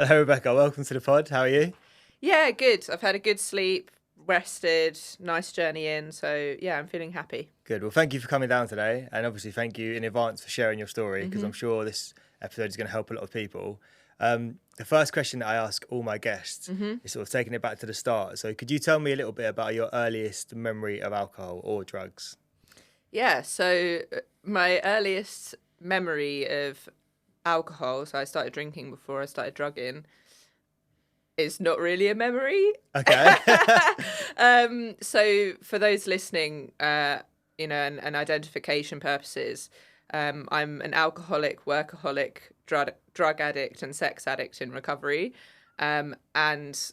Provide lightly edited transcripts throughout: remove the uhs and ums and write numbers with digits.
Hello, Rebecca. Welcome to the pod. How are you? Yeah, good. I've had a good sleep, rested, nice journey in. So, yeah, I'm feeling happy. Good. Well, thank you for coming down today. And obviously, thank you in advance for sharing your story because I'm sure this episode is going to help a lot of people. The first question that I ask all my guests is sort of taking it back to the start. So, could you tell me a little bit about your earliest memory of alcohol or drugs? Yeah, so my earliest memory of alcohol, so I started drinking before I started drugging, is not really a memory. Okay. So for those listening, and identification purposes, I'm an alcoholic, workaholic, drug addict, and sex addict in recovery. And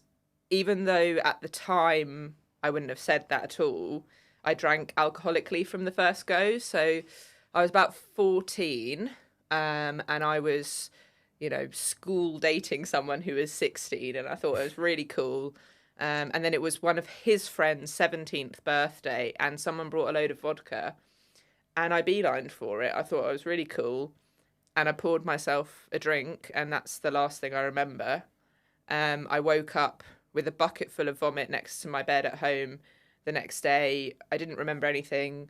even though at the time I wouldn't have said that at all, I drank alcoholically from the first go. So I was about 14, and I was, school dating someone who was 16, and I thought it was really cool. And then it was one of his friend's 17th birthday, and someone brought a load of vodka, and I beelined for it. I thought it was really cool, and I poured myself a drink, and that's the last thing I remember. I woke up with a bucket full of vomit next to my bed at home the next day. I didn't remember anything.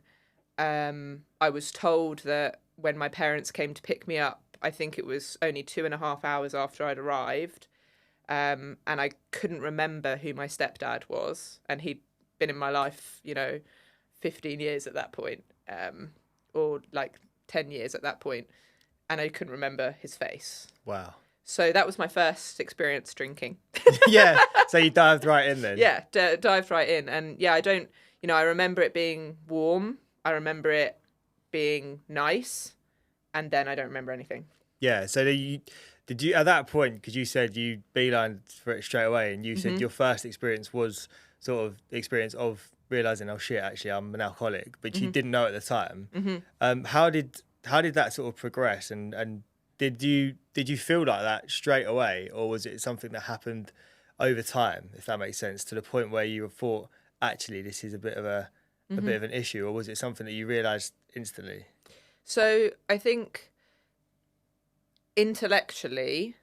I was told that when my parents came to pick me up, I think it was only 2.5 hours after I'd arrived. And I couldn't remember who my stepdad was. And he'd been in my life, 15 years at that point, or like 10 years at that point. And I couldn't remember his face. Wow. So that was my first experience drinking. Yeah. So you dived right in then. Yeah, dived right in. And yeah, I remember it being warm. I remember it being nice. And then I don't remember anything. Yeah. So did you at that point, because you said you beelined for it straight away, and you said your first experience was sort of the experience of realizing, oh shit, actually I'm an alcoholic, but you didn't know at the time. How did that sort of progress, and did you feel like that straight away, or was it something that happened over time, if that makes sense, to the point where you thought, actually this is a bit of an issue, or was it something that you realized instantly? So I think intellectually,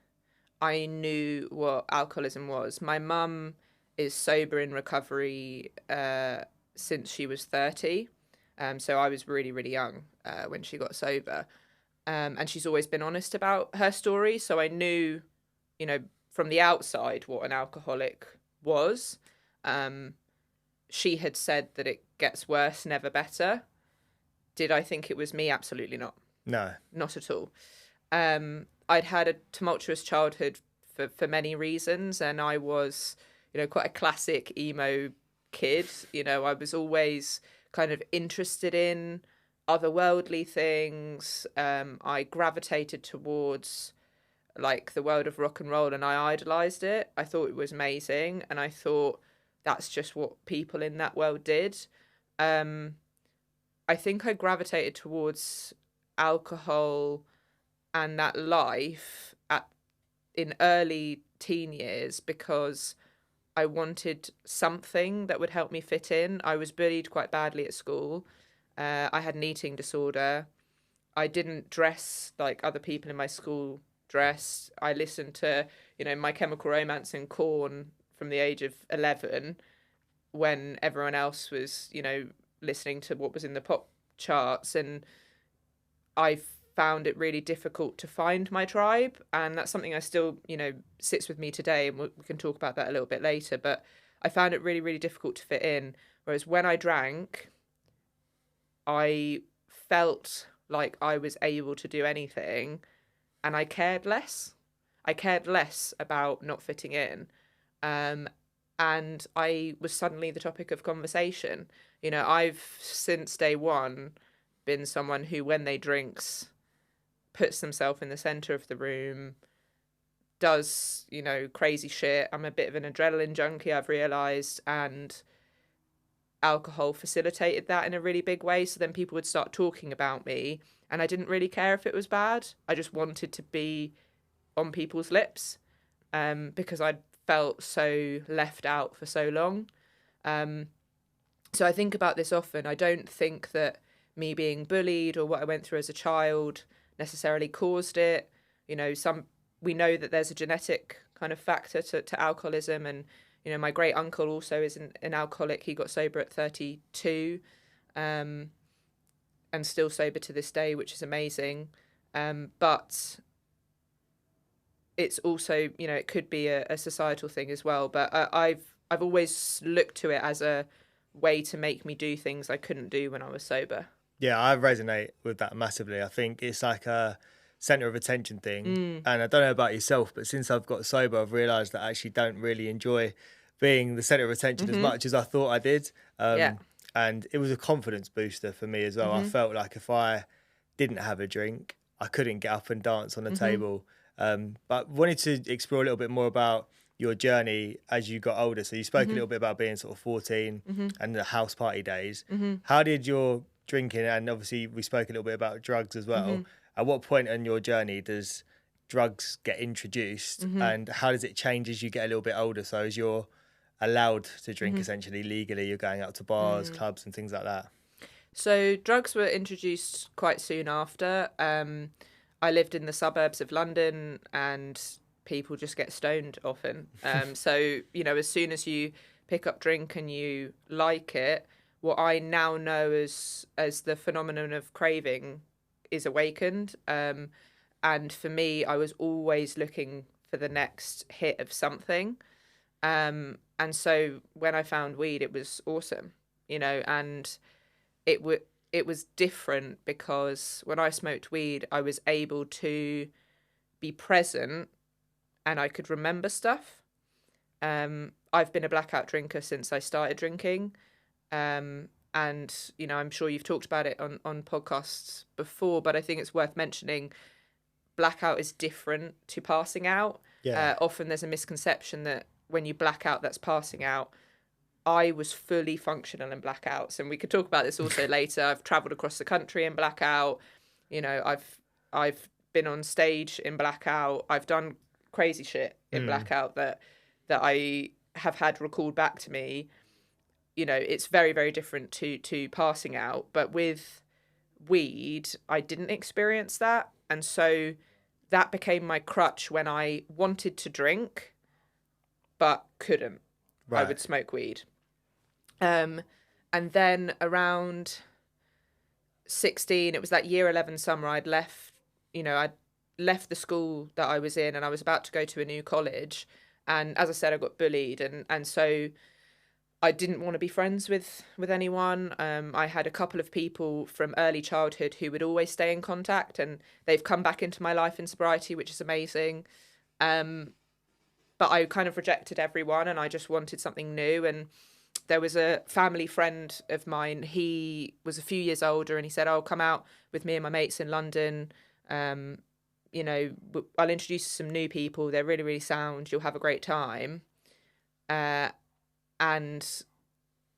I knew what alcoholism was. My mum is sober in recovery since she was 30. So I was really, really young when she got sober. And she's always been honest about her story. So I knew, from the outside what an alcoholic was. She had said that it gets worse, never better. Did I think it was me? Absolutely not. No. Not at all. I'd had a tumultuous childhood for many reasons, and I was, quite a classic emo kid. I was always kind of interested in otherworldly things. I gravitated towards like the world of rock and roll, and I idolized it. I thought it was amazing, and I thought that's just what people in that world did. I think I gravitated towards alcohol and that life in early teen years because I wanted something that would help me fit in. I was bullied quite badly at school. I had an eating disorder. I didn't dress like other people in my school dressed. I listened to, My Chemical Romance and Korn from the age of 11 when everyone else was, listening to what was in the pop charts. And I found it really difficult to find my tribe. And that's something I still, sits with me today. And we can talk about that a little bit later. But I found it really, really difficult to fit in. Whereas when I drank, I felt like I was able to do anything, and I cared less. I cared less about not fitting in. And I was suddenly the topic of conversation. I've since day one been someone who, when they drinks, puts themselves in the center of the room, does, crazy shit. I'm a bit of an adrenaline junkie, I've realized, and alcohol facilitated that in a really big way. So then people would start talking about me, and I didn't really care if it was bad. I just wanted to be on people's lips because I'd felt so left out for so long. So I think about this often. I don't think that me being bullied or what I went through as a child necessarily caused it. We know that there's a genetic kind of factor to alcoholism. And, you know, my great uncle also is an alcoholic. He got sober at 32, and still sober to this day, which is amazing. But it's also, you know, it could be a societal thing as well. But I've always looked to it as a way to make me do things I couldn't do when I was sober. Yeah, I resonate with that massively. I think it's like a center of attention thing. And I don't know about yourself, but since I've got sober, I've realized that I actually don't really enjoy being the center of attention as much as I thought I did. And it was a confidence booster for me as well. I felt like if I didn't have a drink, I couldn't get up and dance on the table. But wanted to explore a little bit more about your journey as you got older. So you spoke a little bit about being sort of 14 and the house party days. How did your drinking, and obviously we spoke a little bit about drugs as well, at what point in your journey does drugs get introduced, and how does it change as you get a little bit older? So as you're allowed to drink essentially legally, you're going out to bars, clubs and things like that. So drugs were introduced quite soon after. I lived in the suburbs of London, and people just get stoned often. So, you know, as soon as you pick up drink and you like it, what I now know as the phenomenon of craving is awakened. And for me, I was always looking for the next hit of something. And so when I found weed, it was awesome, you know, and it was different because when I smoked weed, I was able to be present and I could remember stuff. I've been a blackout drinker since I started drinking. And, you know, I'm sure you've talked about it on podcasts before, but I think it's worth mentioning blackout is different to passing out. Yeah. Often there's a misconception that when you black out, that's passing out. I was fully functional in blackouts, and we could talk about this also later. I've travelled across the country in blackout. You know, I've been on stage in blackout. I've done crazy shit in blackout that I have had recalled back to me. You know, it's very, very different to passing out. But with weed, I didn't experience that. And so that became my crutch when I wanted to drink, but couldn't. Right. I would smoke weed. And then around 16, it was that year 11 summer, I'd left the school that I was in, and I was about to go to a new college. And as I said, I got bullied. And so I didn't want to be friends with anyone. I had a couple of people from early childhood who would always stay in contact, and they've come back into my life in sobriety, which is amazing. But I kind of rejected everyone, and I just wanted something new. And there was a family friend of mine. He was a few years older, and he said, "Oh, come out with me and my mates in London. You know, I'll introduce you to some new people. They're really, really sound. You'll have a great time." And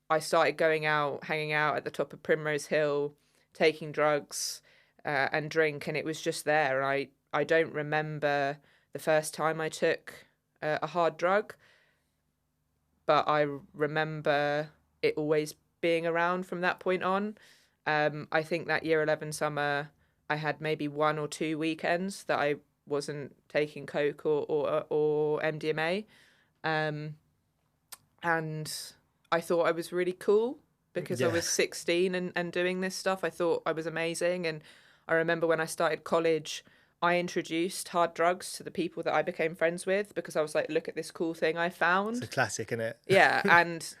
I started going out, hanging out at the top of Primrose Hill, taking drugs and drink, and it was just there. And I don't remember the first time I took a hard drug, but I remember it always being around from that point on. I think that year 11 summer, I had maybe 1 or 2 weekends that I wasn't taking coke or MDMA. And I thought I was really cool because I was 16 and doing this stuff. I thought I was amazing. And I remember when I started college, I introduced hard drugs to the people that I became friends with because I was like, look at this cool thing I found. It's a classic, isn't it? Yeah. And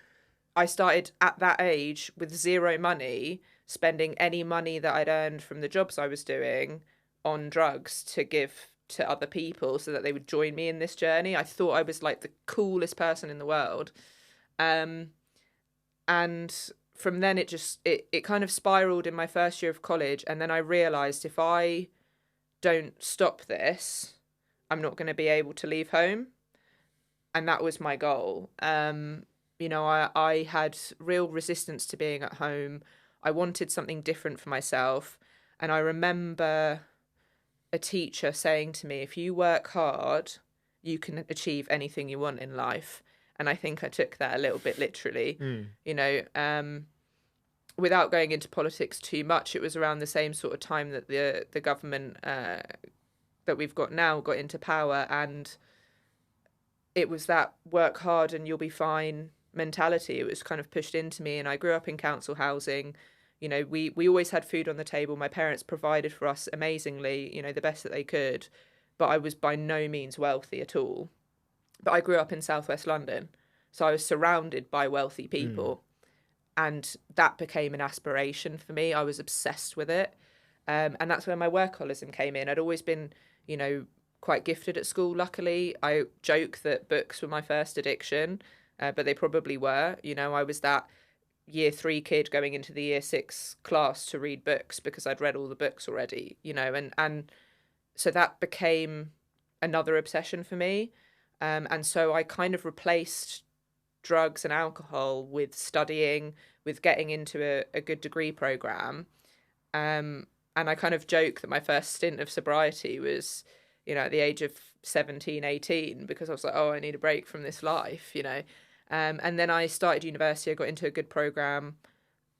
I started at that age with zero money, spending any money that I'd earned from the jobs I was doing on drugs to give to other people so that they would join me in this journey. I thought I was like the coolest person in the world. And from then it kind of spiraled in my first year of college. And then I realized if I don't stop this, I'm not going to be able to leave home. And that was my goal. You know, I had real resistance to being at home. I wanted something different for myself. And I remember a teacher saying to me, if you work hard, you can achieve anything you want in life. And I think I took that a little bit literally, you know, without going into politics too much. It was around the same sort of time that the government that we've got now got into power. And it was that work hard and you'll be fine mentality. It was kind of pushed into me, and I grew up in council housing. You know, we always had food on the table. My parents provided for us amazingly, you know, the best that they could, but I was by no means wealthy at all. But I grew up in southwest London, so I was surrounded by wealthy people, and that became an aspiration for me. I was obsessed with it, and that's where my workaholism came in. I'd always been, you know, quite gifted at school. Luckily, I joke that books were my first addiction, but they probably were. You know, I was that year 3 kid going into the year 6 class to read books because I'd read all the books already. You know, and so that became another obsession for me. And so I kind of replaced drugs and alcohol with studying, with getting into a good degree program. And I kind of joke that my first stint of sobriety was, you know, at the age of 17, 18, because I was like, oh, I need a break from this life, you know. And then I started university, I got into a good program.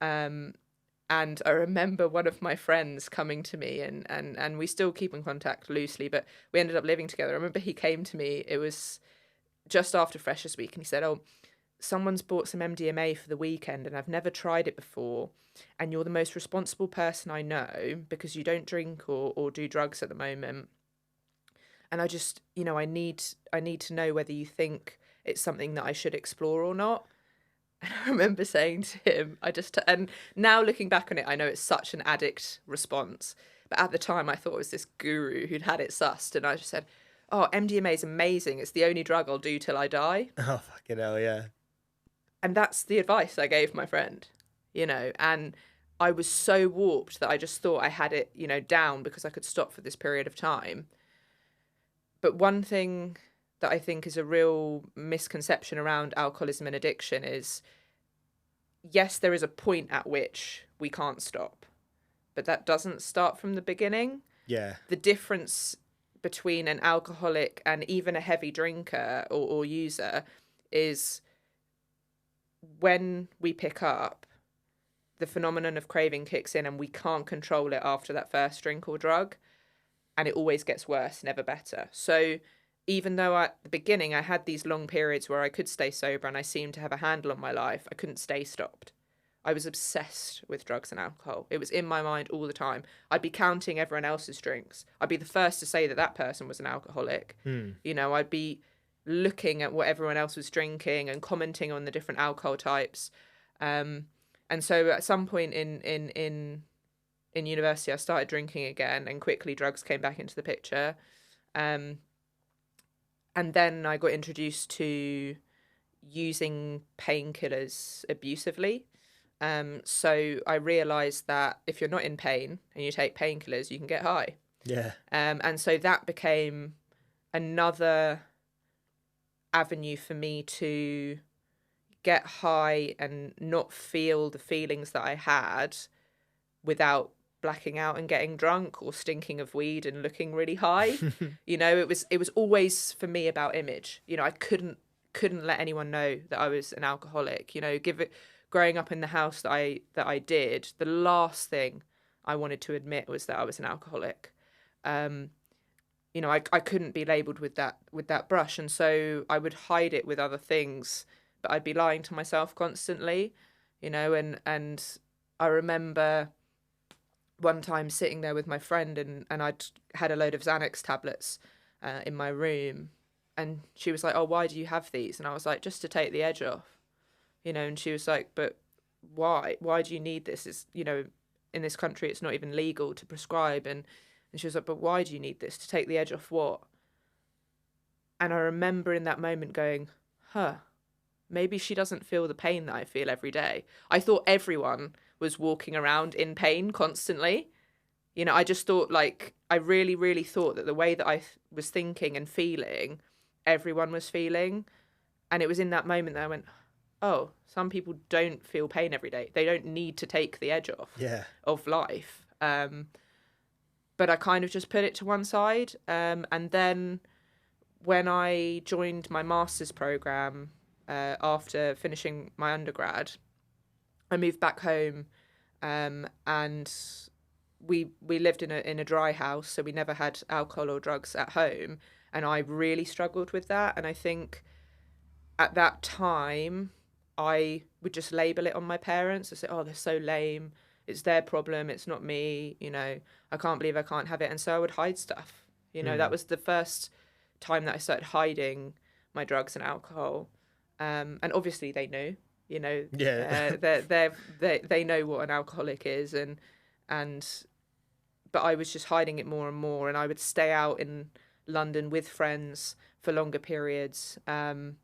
And I remember one of my friends coming to me, and we still keep in contact loosely, but we ended up living together. I remember he came to me, it was just after Freshers Week, and he said, oh, someone's bought some MDMA for the weekend and I've never tried it before. And you're the most responsible person I know because you don't drink or do drugs at the moment. And I just, you know, I need to know whether you think it's something that I should explore or not. And I remember saying to him, and now looking back on it, I know it's such an addict response. But at the time, I thought it was this guru who'd had it sussed. And I just said, oh, MDMA is amazing. It's the only drug I'll do till I die. Oh, fucking hell, yeah. And that's the advice I gave my friend, you know. And I was so warped that I just thought I had it, you know, down because I could stop for this period of time. But one thing that I think is a real misconception around alcoholism and addiction is, yes, there is a point at which we can't stop, but that doesn't start from the beginning. Yeah. The difference between an alcoholic and even a heavy drinker or user is when we pick up, the phenomenon of craving kicks in and we can't control it after that first drink or drug, and it always gets worse, never better. So even though at the beginning I had these long periods where I could stay sober and I seemed to have a handle on my life, I couldn't stay stopped. I was obsessed with drugs and alcohol. It was in my mind all the time. I'd be counting everyone else's drinks. I'd be the first to say that that person was an alcoholic. You know, I'd be looking at what everyone else was drinking and commenting on the different alcohol types. And so at some point in university, I started drinking again, and quickly drugs came back into the picture. And then I got introduced to using painkillers abusively. So I realised that if you're not in pain and you take painkillers, you can get high. Yeah. And so that became another avenue for me to get high and not feel the feelings that I had without blacking out and getting drunk or stinking of weed and looking really high. You know, it was always for me about image. You know, I couldn't let anyone know that I was an alcoholic. You know, growing up in the house that I did, the last thing I wanted to admit was that I was an alcoholic. You know, I couldn't be labelled with that brush, and so I would hide it with other things, but I'd be lying to myself constantly, you know, and I remember one time sitting there with my friend and I'd had a load of Xanax tablets in my room, and she was like, oh, why do you have these? And I was like, just to take the edge off, you know, and she was like, but why do you need this? Is, you know, in this country it's not even legal to prescribe. And she was like, but why do you need this? To take the edge off what? And I remember in that moment going, maybe she doesn't feel the pain that I feel every day. I thought everyone was walking around in pain constantly. You know, I just thought, like, I really, really thought that the way that I was thinking and feeling, everyone was feeling. And it was in that moment that I went, oh, some people don't feel pain every day. They don't need to take the edge off of life. But I kind of just put it to one side. And then when I joined my master's program after finishing my undergrad, I moved back home, and we lived in a dry house, so we never had alcohol or drugs at home. And I really struggled with that. And I think at that time, I would just label it on my parents. I say, oh, they're so lame. It's their problem. It's not me. You know, I can't believe I can't have it. And so I would hide stuff. You know, that was the first time that I started hiding my drugs and alcohol. And obviously they knew, you know, Yeah. they know what an alcoholic is. But I was just hiding it more and more. And I would stay out in London with friends for longer periods. And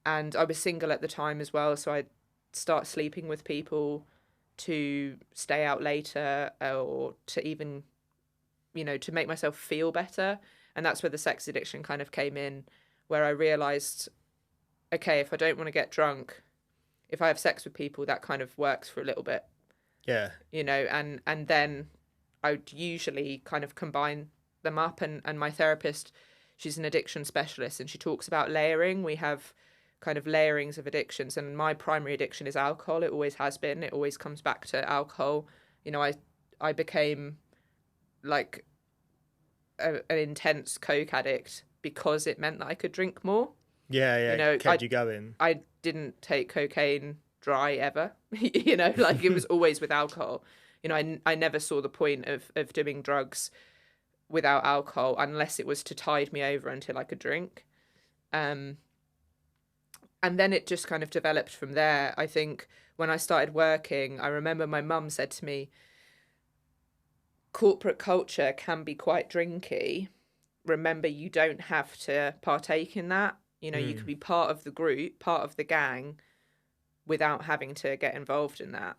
I was single at the time as well. So I'd start sleeping with people to stay out later, or to even, you know, to make myself feel better. And that's where the sex addiction kind of came in, where I realized, okay, if I don't want to get drunk, if I have sex with people, that kind of works for a little bit. Yeah. You know, and then I would usually kind of combine them up. And my therapist, she's an addiction specialist, and she talks about layering. We have kind of layerings of addictions, and my primary addiction is alcohol. It always has been. It always comes back to alcohol. You know, I became like an intense Coke addict because it meant that I could drink more. Yeah. You know, Kept you going. I didn't take cocaine dry ever. You know, like it was always with alcohol. You know, I never saw the point of doing drugs without alcohol unless it was to tide me over until I could drink. And then it just kind of developed from there. I think when I started working, I remember my mum said to me, corporate culture can be quite drinky. Remember, you don't have to partake in that. You know, you could be part of the group, part of the gang, without having to get involved in that.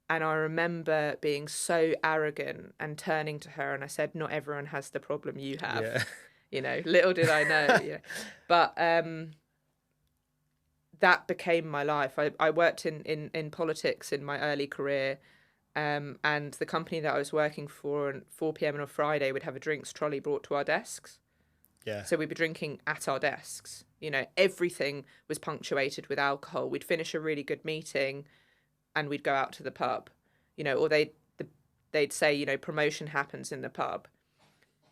And I remember being so arrogant and turning to her, and I said, not everyone has the problem you have. Yeah. You know, little did I know. You know. But that became my life. I worked in politics in my early career, and the company that I was working for, at 4 p.m. on a Friday, would have a drinks trolley brought to our desks. Yeah. So we'd be drinking at our desks. You know, everything was punctuated with alcohol. We'd finish a really good meeting and we'd go out to the pub, you know, or they'd say, you know, promotion happens in the pub.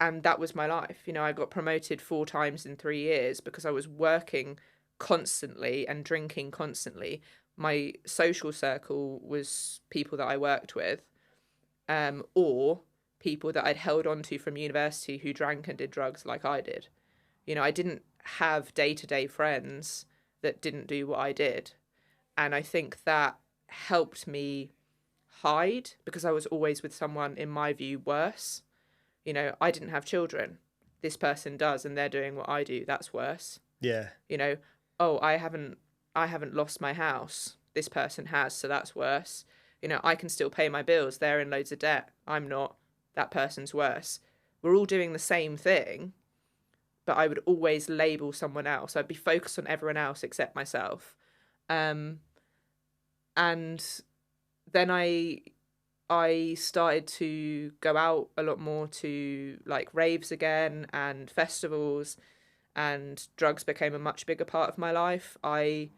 And that was my life. You know, I got promoted 4 times in 3 years because I was working constantly and drinking constantly. My social circle was people that I worked with, or people that I'd held on to from university who drank and did drugs like I did. You know, I didn't have day-to-day friends that didn't do what I did. And I think that helped me hide because I was always with someone, in my view, worse. You know, I didn't have children. This person does, and they're doing what I do. That's worse. Yeah. You know, oh, I haven't lost my house. This person has, so that's worse. You know, I can still pay my bills. They're in loads of debt. I'm not. That person's worse. We're all doing the same thing, but I would always label someone else. I'd be focused on everyone else except myself. And then I started to go out a lot more to like raves again and festivals, and drugs became a much bigger part of my life. I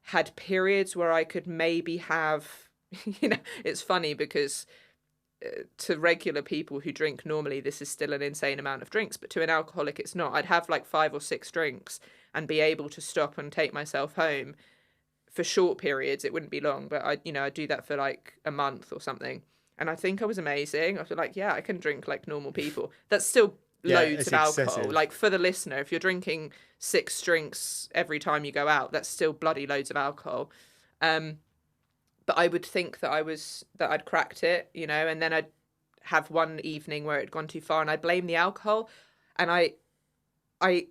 had periods where I could maybe have, you know, it's funny because to regular people who drink normally, this is still an insane amount of drinks, but to an alcoholic, it's not. I'd have like 5 or 6 drinks and be able to stop and take myself home for short periods. It wouldn't be long, but I'd do that for like a month or something. And I think I was amazing. I was like, yeah, I can drink like normal people. That's still loads of alcohol. Excessive. Like for the listener, if you're drinking 6 drinks every time you go out, that's still bloody loads of alcohol. But I would think that I'd cracked it, you know, and then I'd have one evening where it had gone too far and I blame the alcohol. And I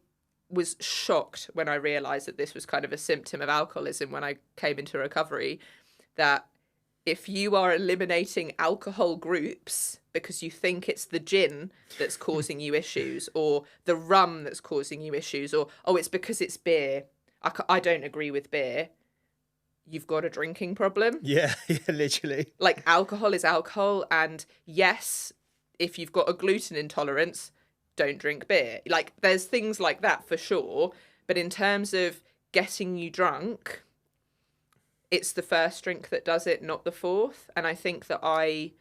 was shocked when I realised that this was kind of a symptom of alcoholism when I came into recovery, that if you are eliminating alcohol groups because you think it's the gin that's causing you issues, or the rum that's causing you issues, or, oh, it's because it's beer. I don't agree with beer. You've got a drinking problem. Yeah, literally. Like alcohol is alcohol. And yes, if you've got a gluten intolerance, don't drink beer. Like there's things like that for sure. But in terms of getting you drunk, it's the first drink that does it, not the fourth. And I think that I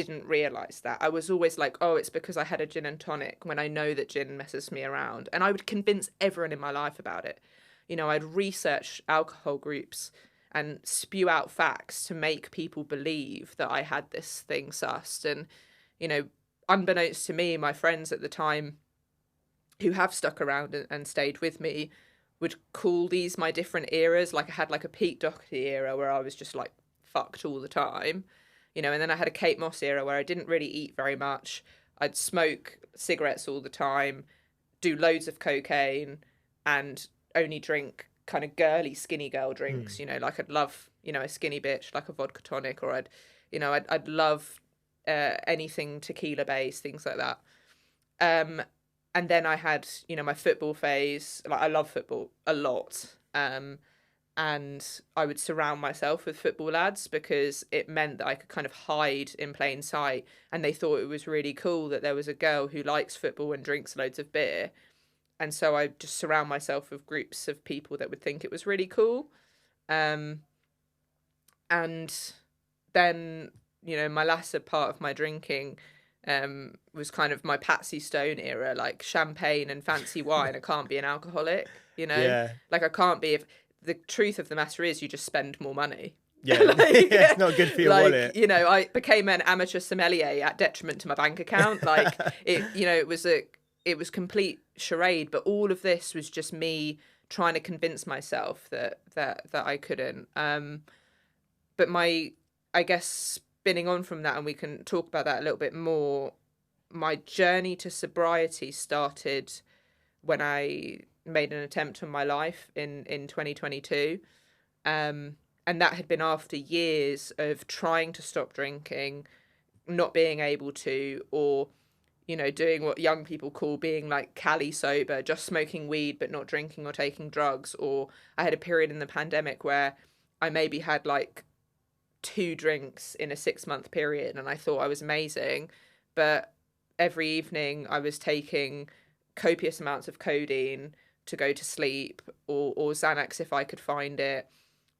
didn't realise that. I was always like, oh, it's because I had a gin and tonic, when I know that gin messes me around. And I would convince everyone in my life about it. You know, I'd research alcohol groups and spew out facts to make people believe that I had this thing sussed. And, you know, unbeknownst to me, my friends at the time who have stuck around and stayed with me would call these my different eras. Like I had like a Pete Doherty era where I was just like fucked all the time, you know, and then I had a Kate Moss era where I didn't really eat very much. I'd smoke cigarettes all the time, do loads of cocaine, and only drink kind of girly skinny girl drinks, you know, like I'd love, you know, a skinny bitch, like a vodka tonic, or I'd love anything tequila based, things like that. And then I had, you know, my football phase. Like I love football a lot. And I would surround myself with football lads because it meant that I could kind of hide in plain sight. And they thought it was really cool that there was a girl who likes football and drinks loads of beer. And so I just surround myself with groups of people that would think it was really cool. And then, you know, my latter part of my drinking was kind of my Patsy Stone era, like champagne and fancy wine. I can't be an alcoholic, you know? Yeah. Like I can't be, if the truth of the matter is you just spend more money. Yeah, like, yeah, it's not good for your wallet. You know, I became an amateur sommelier at detriment to my bank account. Like it, you know, it was complete charade, but all of this was just me trying to convince myself that I couldn't. But I guess spinning on from that, and we can talk about that a little bit more, my journey to sobriety started when I made an attempt on my life in 2022. And that had been after years of trying to stop drinking, not being able to, or, you know, doing what young people call being like Cali sober, just smoking weed but not drinking or taking drugs. Or I had a period in the pandemic where I maybe had like 2 drinks in a 6-month period and I thought I was amazing, but every evening I was taking copious amounts of codeine to go to sleep, or Xanax if I could find it.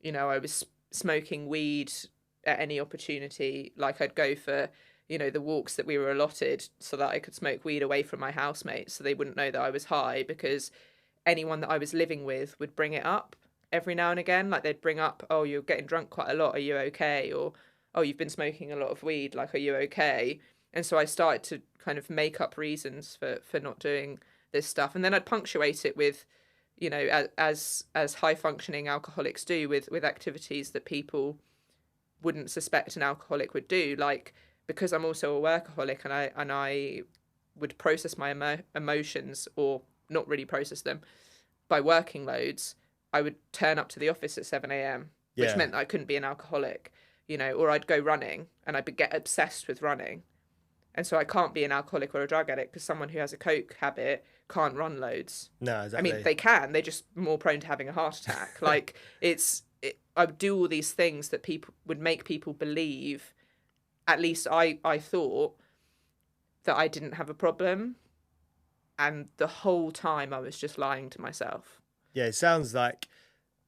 You know, I was smoking weed at any opportunity. Like I'd go for, you know, the walks that we were allotted so that I could smoke weed away from my housemates so they wouldn't know that I was high, because anyone that I was living with would bring it up every now and again. Like they'd bring up, oh, you're getting drunk quite a lot, are you okay? Or, oh, you've been smoking a lot of weed, like, are you okay? And so I started to kind of make up reasons for not doing this stuff. And then I'd punctuate it with, you know, as high functioning alcoholics do, with activities that people wouldn't suspect an alcoholic would do. Like, because I'm also a workaholic and I would process my emotions, or not really process them, by working loads, I would turn up to the office at 7 a.m, which meant that I couldn't be an alcoholic, you know, or I'd go running and I'd get obsessed with running. And so I can't be an alcoholic or a drug addict, because someone who has a coke habit can't run loads. No, exactly. I mean, they can, they're just more prone to having a heart attack. Like I would do all these things that people would make people believe, at least I thought, that I didn't have a problem. And the whole time I was just lying to myself. Yeah, it sounds like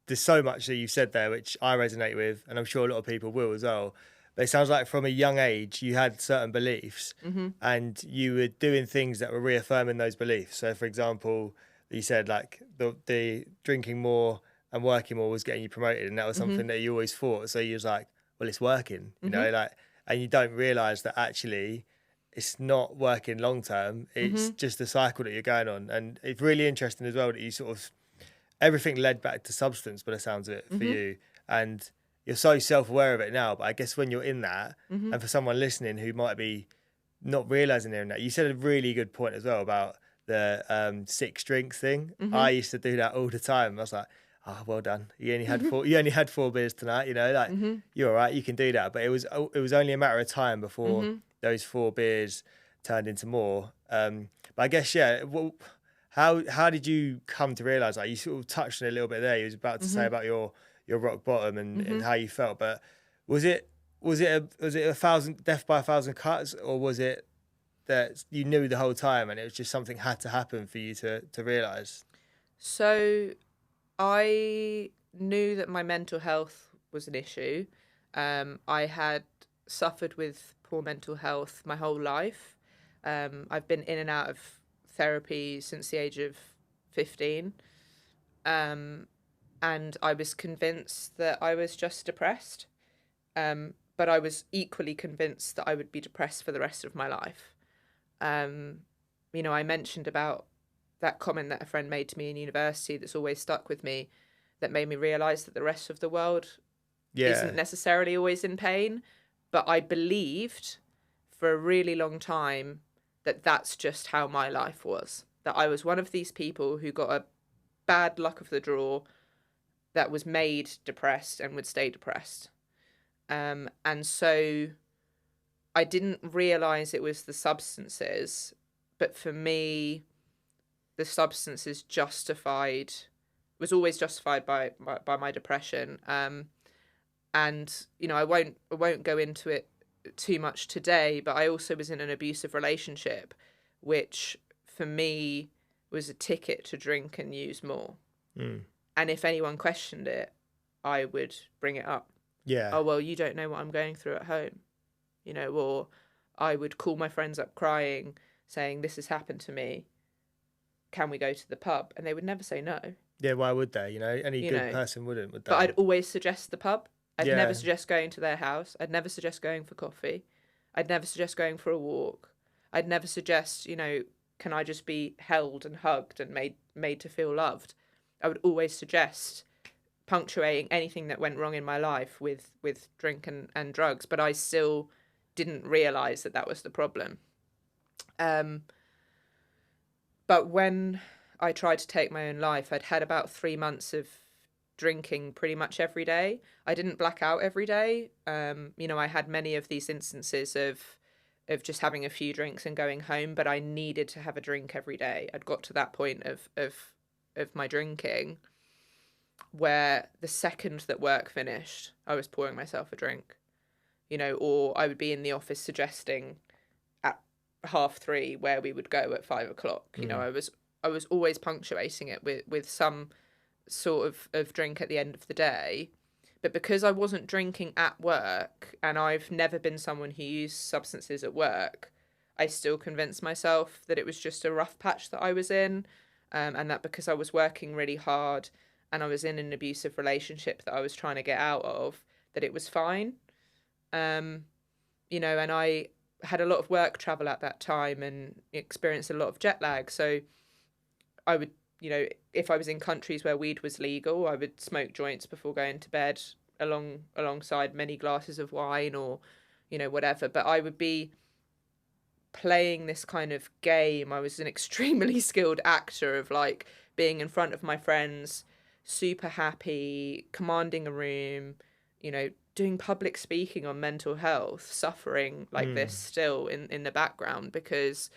there's so much that you've said there, which I resonate with, and I'm sure a lot of people will as well. But it sounds like from a young age, you had certain beliefs, and you were doing things that were reaffirming those beliefs. So, for example, you said like the drinking more and working more was getting you promoted, and that was something that you always thought. So you was like, well, it's working, you know, like, and you don't realise that actually it's not working long term. It's just a cycle that you're going on. And it's really interesting as well that you sort of, everything led back to substance by the sounds of it for you. And you're so self-aware of it now, but I guess when you're in that, and for someone listening who might be not realising they're in that, you said a really good point as well about the 6 drinks thing. I used to do that all the time. I was like, oh, well done. You only had 4 beers tonight, you know, like you're all right, you can do that. But it was only a matter of time before those 4 beers turned into more. But I guess, yeah, well, how did you come to realise that? You sort of touched on it a little bit there. You was about to say about your rock bottom and how you felt, but was it a 1,000 death by 1,000 cuts, or was it that you knew the whole time and it was just something had to happen for you to realise? So I knew that my mental health was an issue. I had suffered with poor mental health my whole life. I've been in and out of therapy since the age of 15. And I was convinced that I was just depressed. But I was equally convinced that I would be depressed for the rest of my life. I mentioned about that comment that a friend made to me in university that's always stuck with me, that made me realise that the rest of the world isn't necessarily always in pain. But I believed for a really long time that that's just how my life was. That I was one of these people who got a bad luck of the draw that was made depressed and would stay depressed. And so I didn't realise it was the substances, but for me, the substances was always justified by my depression. And I won't go into it too much today, but I also was in an abusive relationship, which for me was a ticket to drink and use more. And if anyone questioned it, I would bring it up. Yeah. Oh, well, you don't know what I'm going through at home, or I would call my friends up crying, saying, this has happened to me. Can we go to the pub? And they would never say no. Yeah, why would they? Any good person wouldn't, would they? But I'd always suggest the pub. I'd never suggest going to their house. I'd never suggest going for coffee. I'd never suggest going for a walk. I'd never suggest, can I just be held and hugged and made to feel loved? I would always suggest punctuating anything that went wrong in my life with drink and drugs, but I still didn't realise that was the problem. But when I tried to take my own life, I'd had about 3 months of drinking pretty much every day. I didn't black out every day. I had many of these instances of just having a few drinks and going home, but I needed to have a drink every day. I'd got to that point of my drinking where the second that work finished, I was pouring myself a drink, or I would be in the office suggesting at 3:30 where we would go at 5:00. I was always punctuating it with some sort of drink at the end of the day. But because I wasn't drinking at work, and I've never been someone who used substances at work, I still convinced myself that it was just a rough patch that I was in, and that because I was working really hard and I was in an abusive relationship that I was trying to get out of, that it was fine. And I had a lot of work travel at that time and experienced a lot of jet lag. So I would, if I was in countries where weed was legal, I would smoke joints before going to bed alongside many glasses of wine or, whatever. But I would be playing this kind of game. I was an extremely skilled actor of like being in front of my friends, super happy, commanding a room, doing public speaking on mental health, suffering like this still in the background, because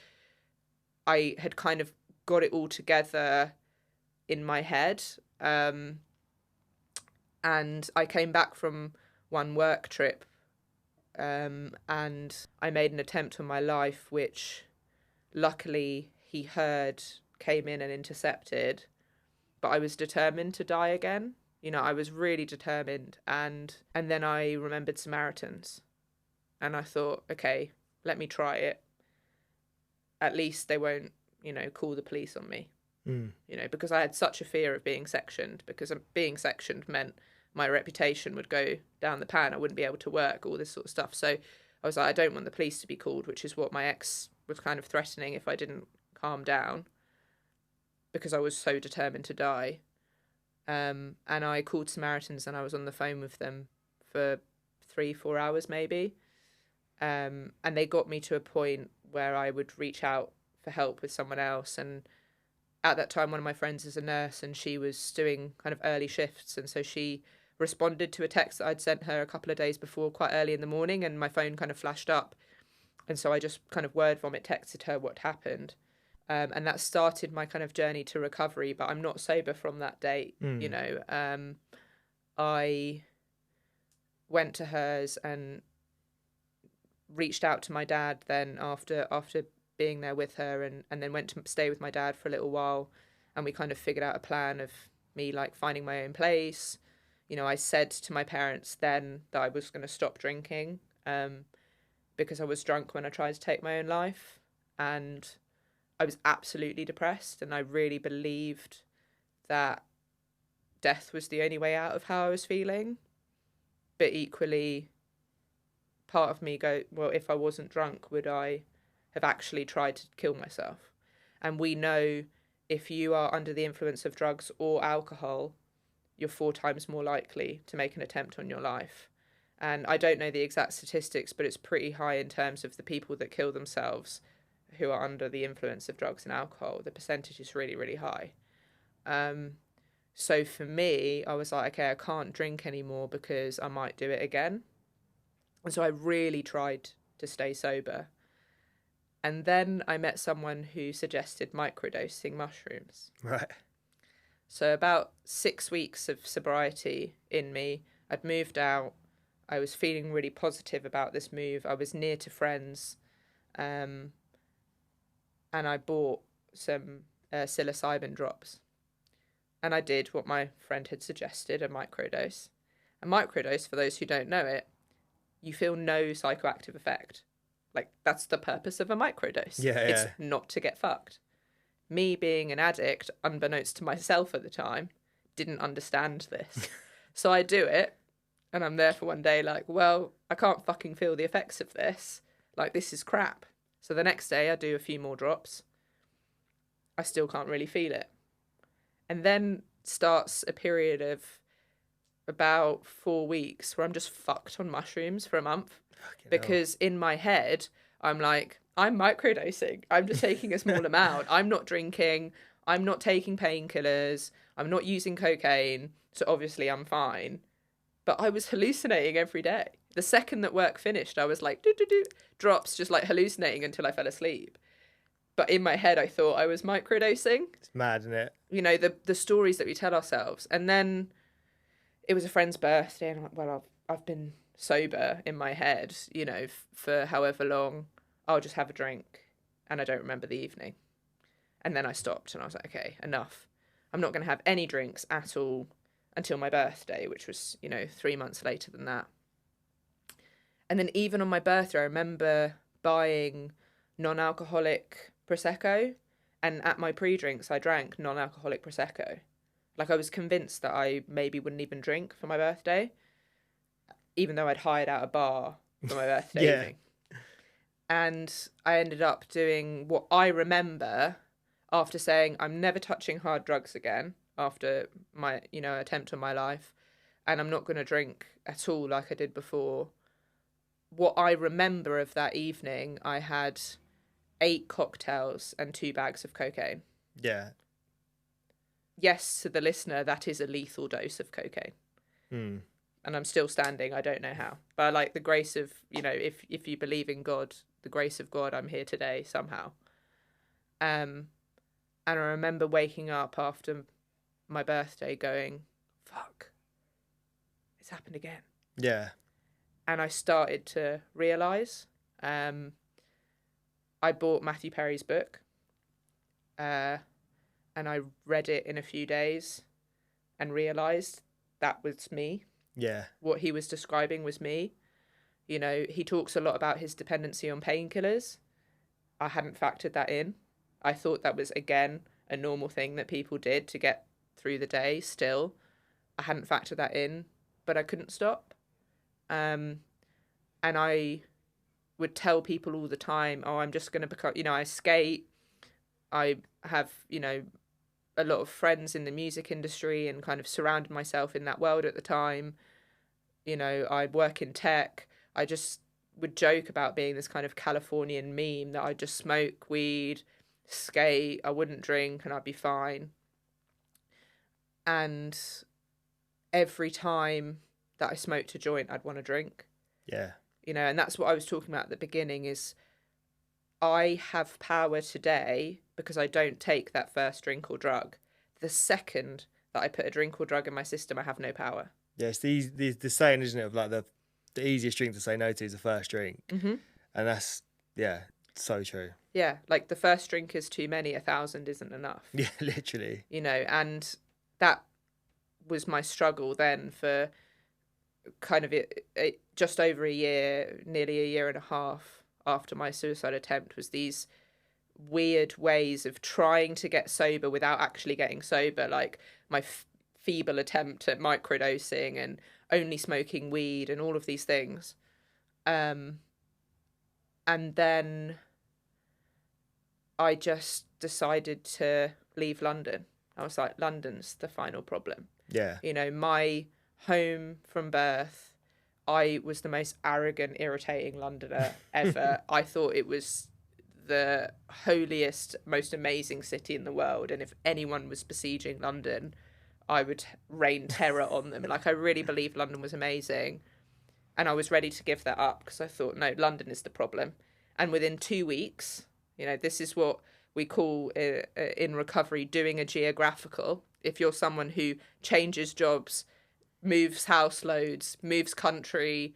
I had kind of got it all together in my head. And I came back from one work trip, and I made an attempt on my life, which luckily he heard, came in and intercepted. But I was determined to die again. I was really determined. And then I remembered Samaritans. And I thought, okay, let me try it. At least they won't, call the police on me. Because I had such a fear of being sectioned, because being sectioned meant my reputation would go down the pan. I wouldn't be able to work, all this sort of stuff. So I was like, I don't want the police to be called, which is what my ex was kind of threatening if I didn't calm down, because I was so determined to die. And I called Samaritans and I was on the phone with them for 3-4 hours maybe. And they got me to a point where I would reach out for help with someone else. And at that time, one of my friends is a nurse and she was doing kind of early shifts. And so she responded to a text that I'd sent her a couple of days before, quite early in the morning, and my phone kind of flashed up. And so I just kind of word vomit texted her what happened. And that started my kind of journey to recovery, but I'm not sober from that date. I went to hers and reached out to my dad then after being there with her, and then went to stay with my dad for a little while, and we kind of figured out a plan of me like finding my own place. I said to my parents then that I was going to stop drinking, because I was drunk when I tried to take my own life, and I was absolutely depressed, and I really believed that death was the only way out of how I was feeling. But equally, part of me well, if I wasn't drunk, would I have actually tried to kill myself? And we know if you are under the influence of drugs or alcohol, you're 4 times more likely to make an attempt on your life. And I don't know the exact statistics, but it's pretty high in terms of the people that kill themselves who are under the influence of drugs and alcohol. The percentage is really, really high. So for me, I was like, okay, I can't drink anymore because I might do it again. And so I really tried to stay sober. And then I met someone who suggested microdosing mushrooms. Right. So about 6 weeks of sobriety in me, I'd moved out. I was feeling really positive about this move. I was near to friends. And I bought some psilocybin drops. And I did what my friend had suggested, a microdose. A microdose, for those who don't know it, you feel no psychoactive effect. Like, that's the purpose of a microdose. Yeah. It's not to get fucked. Me being an addict, unbeknownst to myself at the time, didn't understand this. So I do it, and I'm there for one day like, well, I can't fucking feel the effects of this. Like, this is crap. So the next day I do a few more drops. I still can't really feel it. And then starts a period of about 4 weeks where I'm just fucked on mushrooms for a month. Because in my head, I'm like, I'm microdosing. I'm just taking a small amount. I'm not drinking. I'm not taking painkillers. I'm not using cocaine. So obviously I'm fine. But I was hallucinating every day. The second that work finished, I was like, drops, just like hallucinating until I fell asleep. But in my head, I thought I was microdosing. It's mad, isn't it? You know, the stories that we tell ourselves. And then it was a friend's birthday, and I'm like, well, I've been sober in my head, you know, for however long. I'll just have a drink. And I don't remember the evening. And then I stopped, and I was like, okay, enough. I'm not going to have any drinks at all until my birthday, which was, 3 months later than that. And then even on my birthday, I remember buying non-alcoholic Prosecco, and at my pre-drinks, I drank non-alcoholic Prosecco. Like, I was convinced that I maybe wouldn't even drink for my birthday, even though I'd hired out a bar for my birthday evening. And I ended up doing what I remember after saying, I'm never touching hard drugs again after my, attempt on my life, and I'm not going to drink at all like I did before. What I remember of that evening, I had 8 cocktails and 2 bags of cocaine. Yeah. Yes, to the listener, that is a lethal dose of cocaine. Mm. And I'm still standing. I don't know how. But like the grace of, if you believe in God, the grace of God, I'm here today somehow. And I remember waking up after my birthday going, fuck, it's happened again. Yeah. And I started to realise. I bought Matthew Perry's book. And I read it in a few days and realised that was me. Yeah. What he was describing was me. He talks a lot about his dependency on painkillers. I hadn't factored that in. I thought that was, again, a normal thing that people did to get through the day still. I hadn't factored that in, but I couldn't stop. And I would tell people all the time, oh, I'm just going to become, I skate. I have, a lot of friends in the music industry and kind of surrounded myself in that world at the time. I work in tech. I just would joke about being this kind of Californian meme that I'd just smoke weed, skate, I wouldn't drink, and I'd be fine. And every time that I smoked a joint, I'd want to drink. Yeah. And that's what I was talking about at the beginning is I have power today because I don't take that first drink or drug. The second that I put a drink or drug in my system, I have no power. Yeah, it's the saying, isn't it, of like the easiest drink to say no to is the first drink. Mm-hmm. And that's, so true. Yeah, like the first drink is too many, 1,000 isn't enough. Yeah, literally. And that was my struggle then for kind of just over a year, nearly a year and a half after my suicide attempt, was these weird ways of trying to get sober without actually getting sober, like my feeble attempt at microdosing and only smoking weed and all of these things. And then I just decided to leave London. I was like, London's the final problem. Yeah. You know, my home from birth, I was the most arrogant, irritating Londoner ever. I thought it was the holiest, most amazing city in the world. And if anyone was besieging London, I would rain terror on them. Like, I really believed London was amazing. And I was ready to give that up because I thought, no, London is the problem. And within 2 weeks, you know, this is what we call in recovery doing a geographical. If you're someone who changes jobs, moves house loads, moves country,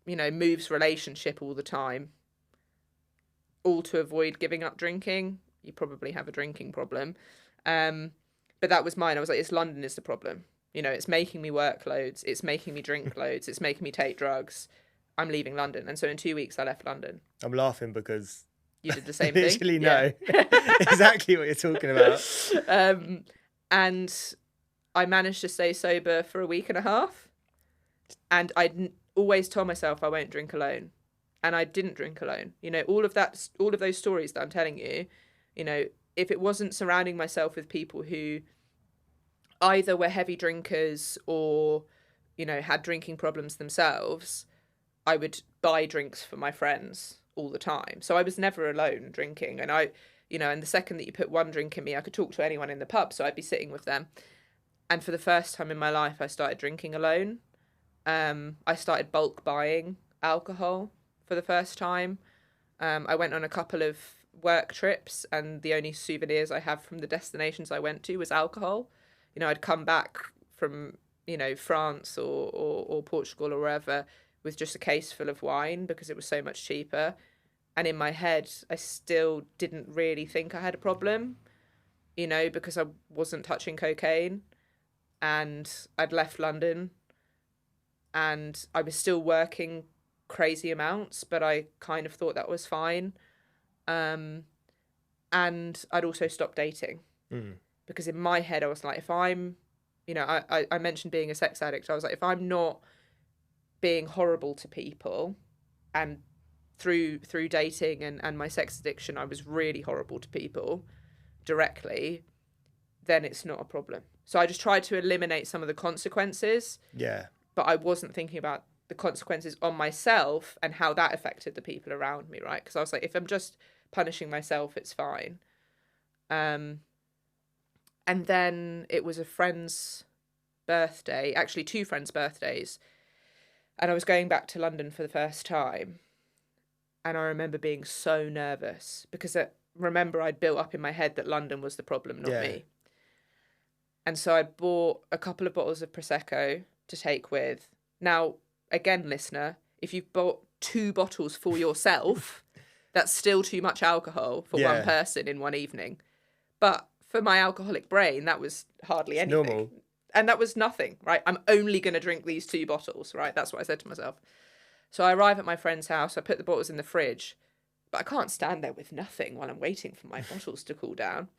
you know, moves relationship all the time, all to avoid giving up drinking, you probably have a drinking problem. But that was mine. I was like, it's London is the problem. You know, it's making me work loads. It's making me drink loads. It's making me take drugs. I'm leaving London. And so in 2 weeks, I left London. I'm laughing because you did the same thing. Literally, no. Exactly what you're talking about. And I managed to stay sober for a week and a half. And I always told myself I won't drink alone. And I didn't drink alone. You know, all of those stories that I'm telling you, you know, if it wasn't surrounding myself with people who either were heavy drinkers or, you know, had drinking problems themselves, I would buy drinks for my friends all the time. So I was never alone drinking. And and the second that you put one drink in me, I could talk to anyone in the pub. So I'd be sitting with them. And for the first time in my life, I started drinking alone. I started bulk buying alcohol for the first time. I went on a couple of work trips, and the only souvenirs I have from the destinations I went to was alcohol. You know, I'd come back from, you know, France or Portugal or wherever with just a case full of wine because it was so much cheaper. And in my head, I still didn't really think I had a problem, you know, because I wasn't touching cocaine and I'd left London and I was still working crazy amounts, but I kind of thought that was fine. And I'd also stopped dating because in my head I was like, if I'm, you know, I mentioned being a sex addict. I was like, if I'm not being horrible to people, and through dating and my sex addiction, I was really horrible to people directly, then it's not a problem. So I just tried to eliminate some of the consequences. Yeah. But I wasn't thinking about the consequences on myself and how that affected the people around me, right? Because I was like, if I'm just punishing myself, it's fine. And then it was a friend's birthday, actually 2 friends' birthdays. And I was going back to London for the first time. And I remember being so nervous because remember I'd built up in my head that London was the problem, not me. And so I bought a couple of bottles of Prosecco to take with. Now, again, listener, if you've bought 2 bottles for yourself, that's still too much alcohol for one person in one evening. But for my alcoholic brain, that was hardly anything. Normal. And that was nothing, right? I'm only going to drink these 2 bottles, right? That's what I said to myself. So I arrive at my friend's house. I put the bottles in the fridge, but I can't stand there with nothing while I'm waiting for my bottles to cool down.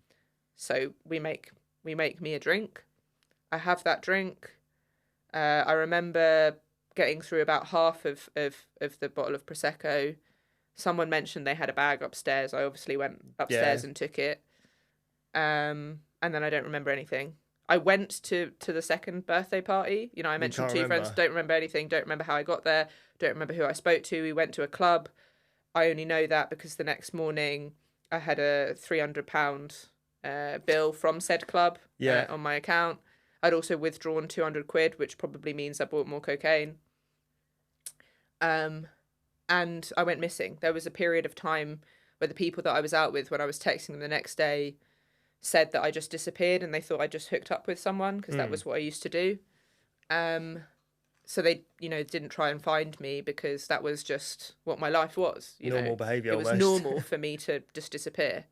So we make me a drink. I have that drink. I remember getting through about half of the bottle of Prosecco. Someone mentioned they had a bag upstairs. I obviously went upstairs and took it. And then I don't remember anything. I went to the second birthday party. You know, I mentioned 2 friends. Don't remember anything. Don't remember how I got there. Don't remember who I spoke to. We went to a club. I only know that because the next morning I had a £300 bill from said club on my account. I'd also withdrawn 200 quid, which probably means I bought more cocaine. And I went missing. There was a period of time where the people that I was out with, when I was texting them the next day, said that I just disappeared and they thought I just hooked up with someone because that was what I used to do. So they, you know, didn't try and find me because that was just what my life was. Normal behaviour. It was normal for me to just disappear.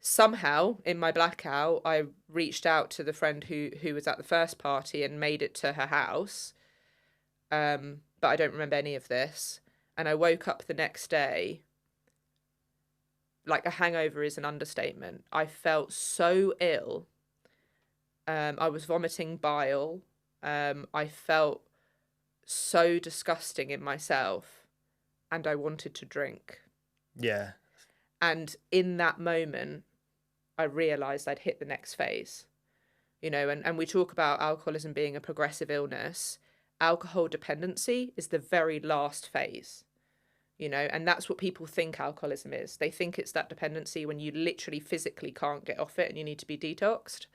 Somehow, in my blackout, I reached out to the friend who was at the first party and made it to her house. but I don't remember any of this. And I woke up the next day, like a hangover is an understatement. I felt so ill. I was vomiting bile. I felt so disgusting in myself, and I wanted to drink. Yeah. And in that moment, I realised I'd hit the next phase. You know, and we talk about alcoholism being a progressive illness. Alcohol dependency is the very last phase, you know, and that's what people think alcoholism is. They think it's that dependency when you literally physically can't get off it and you need to be detoxed.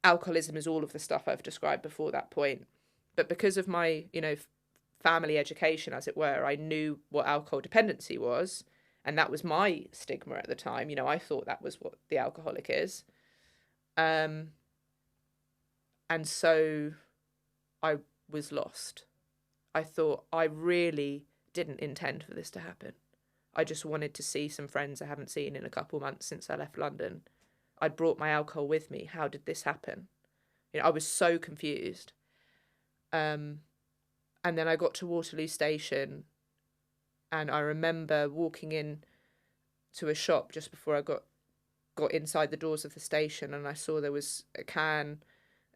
Alcoholism is all of the stuff I've described before that point. But because of my, you know, family education, as it were, I knew what alcohol dependency was. And that was my stigma at the time. You know, I thought that was what the alcoholic is. And so I was lost. I thought I really didn't intend for this to happen. I just wanted to see some friends I haven't seen in a couple months since I left London. I'd brought my alcohol with me. How did this happen? You know, I was so confused. And then I got to Waterloo Station, and I remember walking in to a shop just before I got inside the doors of the station, and I saw there was a can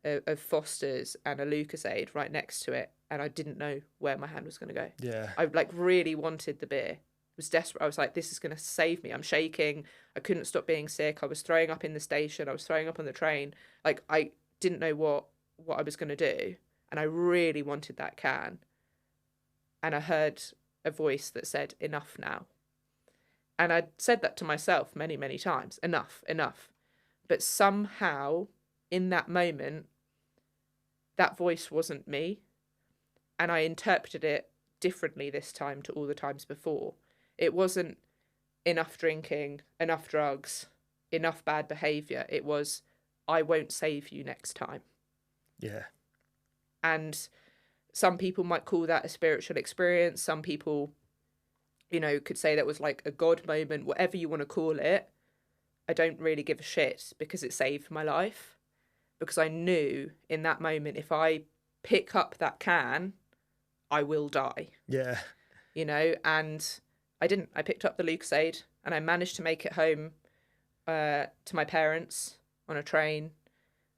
of Foster's and a Lucozade right next to it, and I didn't know where my hand was going to go. Yeah. I like really wanted the beer. I was desperate. I was like, this is going to save me. I'm shaking. I couldn't stop being sick. I was throwing up in the station. I was throwing up on the train. Like, I didn't know what I was going to do, and I really wanted that can. And I heard a voice that said, enough now. And I'd said that to myself many, many times. Enough, enough. But somehow, in that moment, that voice wasn't me. And I interpreted it differently this time to all the times before. It wasn't enough drinking, enough drugs, enough bad behaviour. It was, I won't save you next time. Yeah. And some people might call that a spiritual experience. Some people, you know, could say that was like a God moment, whatever you want to call it. I don't really give a shit because it saved my life. Because I knew in that moment, if I pick up that can, I will die. Yeah. You know, and I didn't. I picked up the Lucozade and I managed to make it home to my parents on a train.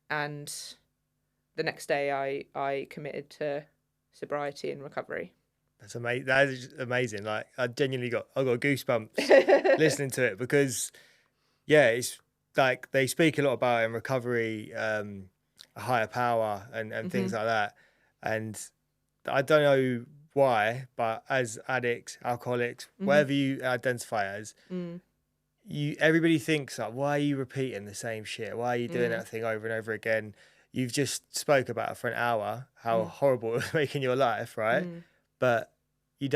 And the next day I committed to sobriety and recovery. That's amazing. That is amazing. Like, I genuinely got goosebumps listening to it, because yeah, it's like they speak a lot about in recovery, a higher power and things like that. And I don't know why, but as addicts, alcoholics, whatever you identify as, everybody thinks like, why are you repeating the same shit? Why are you doing that thing over and over again? You've just spoke about it for an hour, how horrible it was making your life, right? But you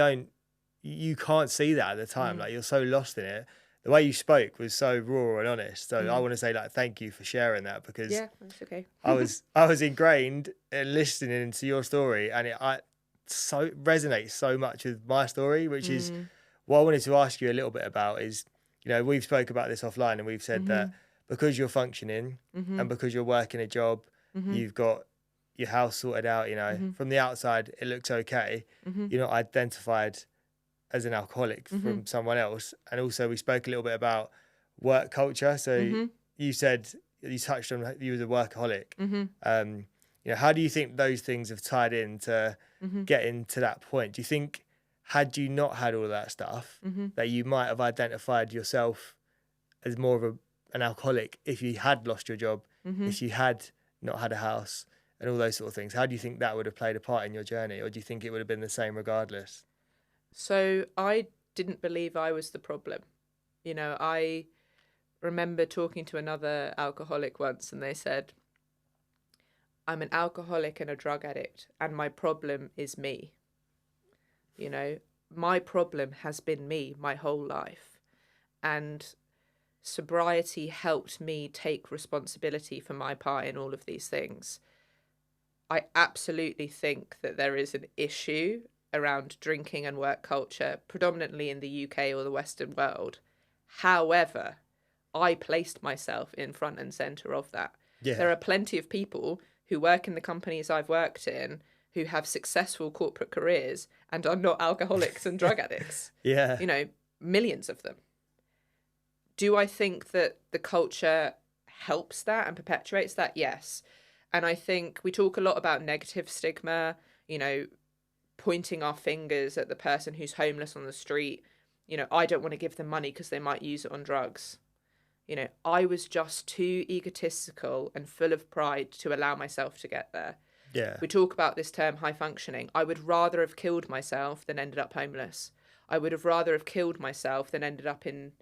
can't see that at the time. Like, you're so lost in it. The way you spoke was so raw and honest. So I want to say, like, thank you for sharing that, because yeah, that's okay. I was ingrained in listening to your story, and it so resonates so much with my story, which is what I wanted to ask you a little bit about. Is, you know, we've spoke about this offline, and we've said that because you're functioning and because you're working a job, you've got your house sorted out, you know, from the outside it looks okay. You're not identified as an alcoholic from someone else. And also we spoke a little bit about work culture. So you said, you touched on you was a workaholic. You know, how do you think those things have tied in to getting to that point? Do you think, had you not had all of that stuff, that you might have identified yourself as more of an alcoholic if you had lost your job, if you had not had a house and all those sort of things? How do you think that would have played a part in your journey? Or do you think it would have been the same regardless? So I didn't believe I was the problem. You know, I remember talking to another alcoholic once, and they said, I'm an alcoholic and a drug addict, and my problem is me. You know, my problem has been me my whole life. And sobriety helped me take responsibility for my part in all of these things. I absolutely think that there is an issue around drinking and work culture, predominantly in the UK or the Western world. However, I placed myself in front and centre of that. Yeah. There are plenty of people who work in the companies I've worked in who have successful corporate careers and are not alcoholics and drug addicts. Yeah. You know, millions of them. Do I think that the culture helps that and perpetuates that? Yes. And I think we talk a lot about negative stigma, you know, pointing our fingers at the person who's homeless on the street. You know, I don't want to give them money because they might use it on drugs. You know, I was just too egotistical and full of pride to allow myself to get there. Yeah. We talk about this term high functioning. I would rather have killed myself than ended up homeless. I would have rather have killed myself than ended up in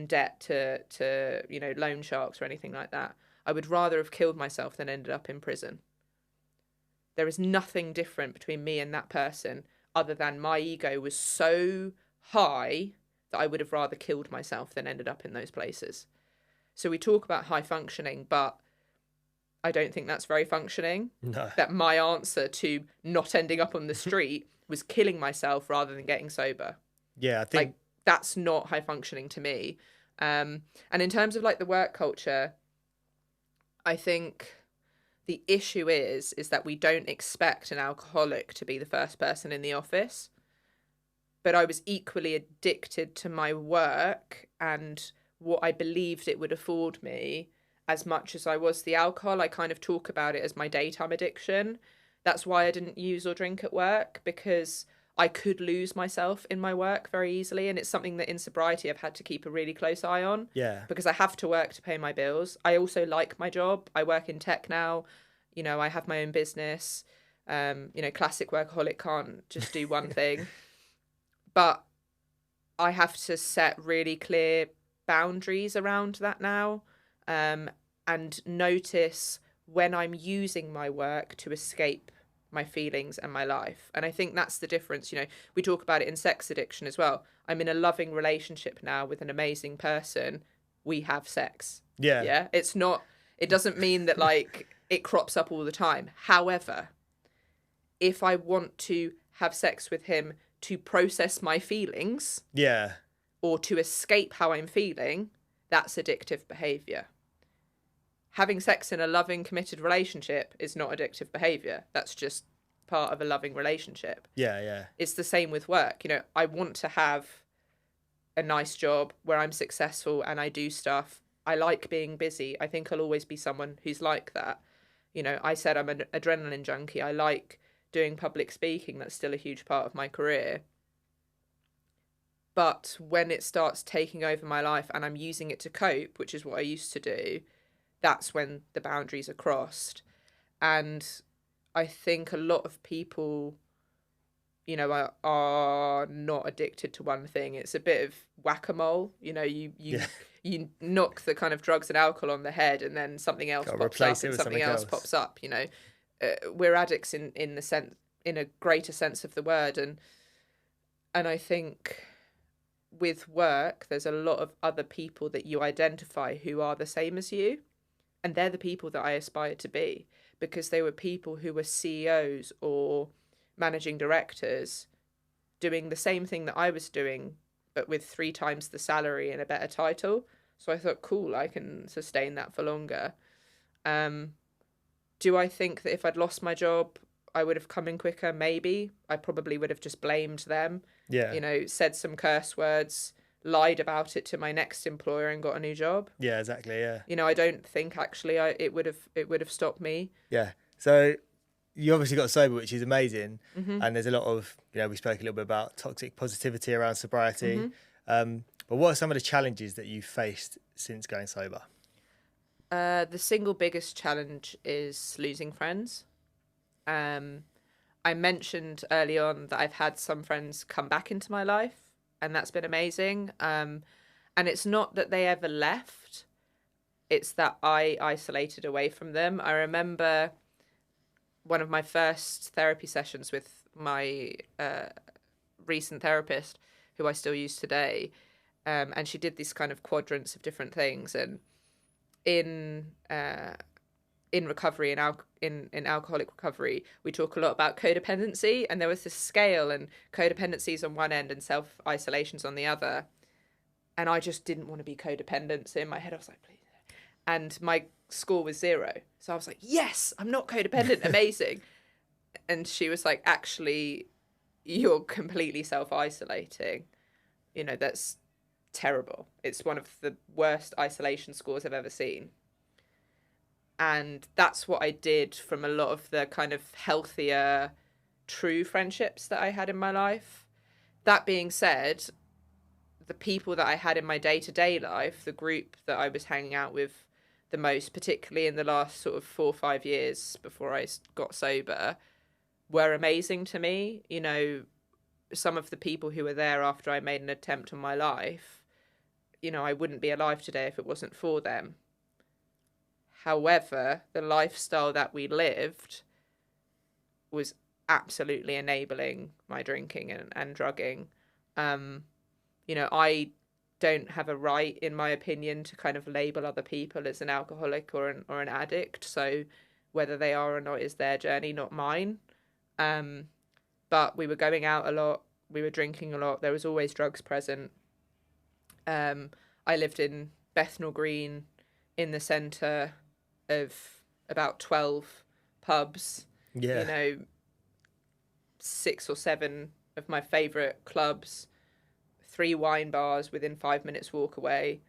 debt to you know, loan sharks or anything like that. I would rather have killed myself than ended up in prison. There is nothing different between me and that person other than my ego was so high that I would have rather killed myself than ended up in those places. So we talk about high functioning, but I don't think that's very functioning. No. That my answer to not ending up on the street was killing myself rather than getting sober. Yeah, I think like, that's not high functioning to me. And in terms of like the work culture, I think the issue is that we don't expect an alcoholic to be the first person in the office. But I was equally addicted to my work and what I believed it would afford me as much as I was the alcohol. I kind of talk about it as my daytime addiction. That's why I didn't use or drink at work, because I could lose myself in my work very easily. And it's something that in sobriety I've had to keep a really close eye on. Yeah. Because I have to work to pay my bills. I also like my job. I work in tech now. You know, I have my own business. You know, classic workaholic can't just do one thing. But I have to set really clear boundaries around that now, and notice when I'm using my work to escape my feelings and my life. And I think that's the difference. You know, we talk about it in sex addiction as well. I'm in a loving relationship now with an amazing person. We have sex. Yeah. Yeah. It doesn't mean that like it crops up all the time. However, if I want to have sex with him to process my feelings, Yeah, or to escape how I'm feeling, that's addictive behavior. Having sex in a loving, committed relationship is not addictive behavior. That's just part of a loving relationship. yeah. It's the same with work. You know, I want to have a nice job where I'm successful and I do stuff. I like being busy. I think I'll always be someone who's like that. You know, I said I'm an adrenaline junkie. I like doing public speaking. That's still a huge part of my career. But when it starts taking over my life and I'm using it to cope, which is what I used to do, that's when the boundaries are crossed. And I think a lot of people, you know, are not addicted to one thing. It's a bit of whack-a-mole. You know, you knock the kind of drugs and alcohol on the head, and then something else pops up, and something else pops up. You know, we're addicts in a greater sense of the word, and I think with work, there's a lot of other people that you identify who are the same as you, and they're the people that I aspire to be, because they were people who were CEOs or managing directors doing the same thing that I was doing, but with 3 times the salary and a better title. So I thought, cool, I can sustain that for longer. Do I think that if I'd lost my job, I would have come in quicker? Maybe. I probably would have just blamed them. Yeah. You know, said some curse words, lied about it to my next employer and got a new job. Yeah, exactly, yeah. You know, I don't think actually it would have stopped me. Yeah. So you obviously got sober, which is amazing. Mm-hmm. And there's a lot of, you know, we spoke a little bit about toxic positivity around sobriety. Mm-hmm. But what are some of the challenges that you've faced since going sober? The single biggest challenge is losing friends. I mentioned early on that I've had some friends come back into my life, and that's been amazing. And it's not that they ever left. It's that I isolated away from them. I remember one of my first therapy sessions with my recent therapist, who I still use today. And she did these kind of quadrants of different things. And in recovery, in alcoholic recovery, we talk a lot about codependency, and there was this scale, and codependency is on one end and self-isolation's on the other. And I just didn't want to be codependent. So in my head, I was like, please. And my score was 0. So I was like, yes, I'm not codependent. Amazing. And she was like, actually, you're completely self-isolating. You know, that's terrible. It's one of the worst isolation scores I've ever seen. And that's what I did from a lot of the kind of healthier, true friendships that I had in my life. That being said, the people that I had in my day-to-day life, the group that I was hanging out with the most, particularly in the last sort of 4 or 5 years before I got sober, were amazing to me. You know, some of the people who were there after I made an attempt on my life, you know, I wouldn't be alive today if it wasn't for them. However, the lifestyle that we lived was absolutely enabling my drinking and drugging. You know, I don't have a right, in my opinion, to kind of label other people as an alcoholic or an addict. So whether they are or not is their journey, not mine. But we were going out a lot. We were drinking a lot. There was always drugs present. I lived in Bethnal Green in the centre of about 12 pubs. Yeah. You know, 6 or 7 of my favourite clubs, 3 wine bars within 5 minutes walk away.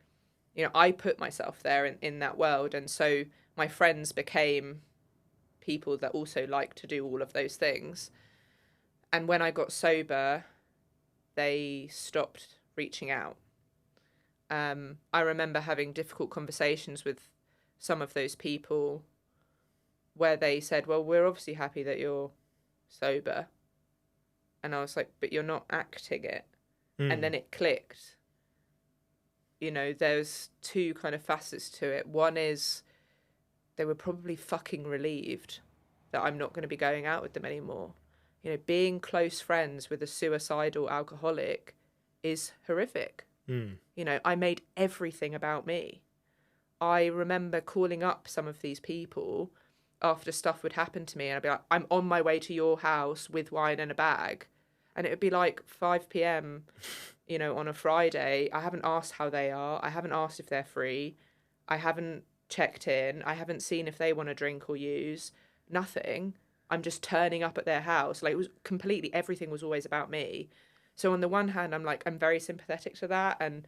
You know, I put myself there in that world. And so my friends became people that also like to do all of those things. And when I got sober, they stopped reaching out. I remember having difficult conversations with some of those people where they said, well, we're obviously happy that you're sober. And I was like, but you're not acting it. And then it clicked. You know, there's 2 kind of facets to it. One is they were probably fucking relieved that I'm not going to be going out with them anymore. You know, being close friends with a suicidal alcoholic is horrific. You know, I made everything about me. I remember calling up some of these people after stuff would happen to me, and I'd be like, I'm on my way to your house with wine and a bag. And it would be like 5 p.m, you know, on a Friday. I haven't asked how they are. I haven't asked if they're free. I haven't checked in. I haven't seen if they want to drink or use. Nothing. I'm just turning up at their house. Like, it was completely, everything was always about me. So on the one hand, I'm like, I'm very sympathetic to that. And,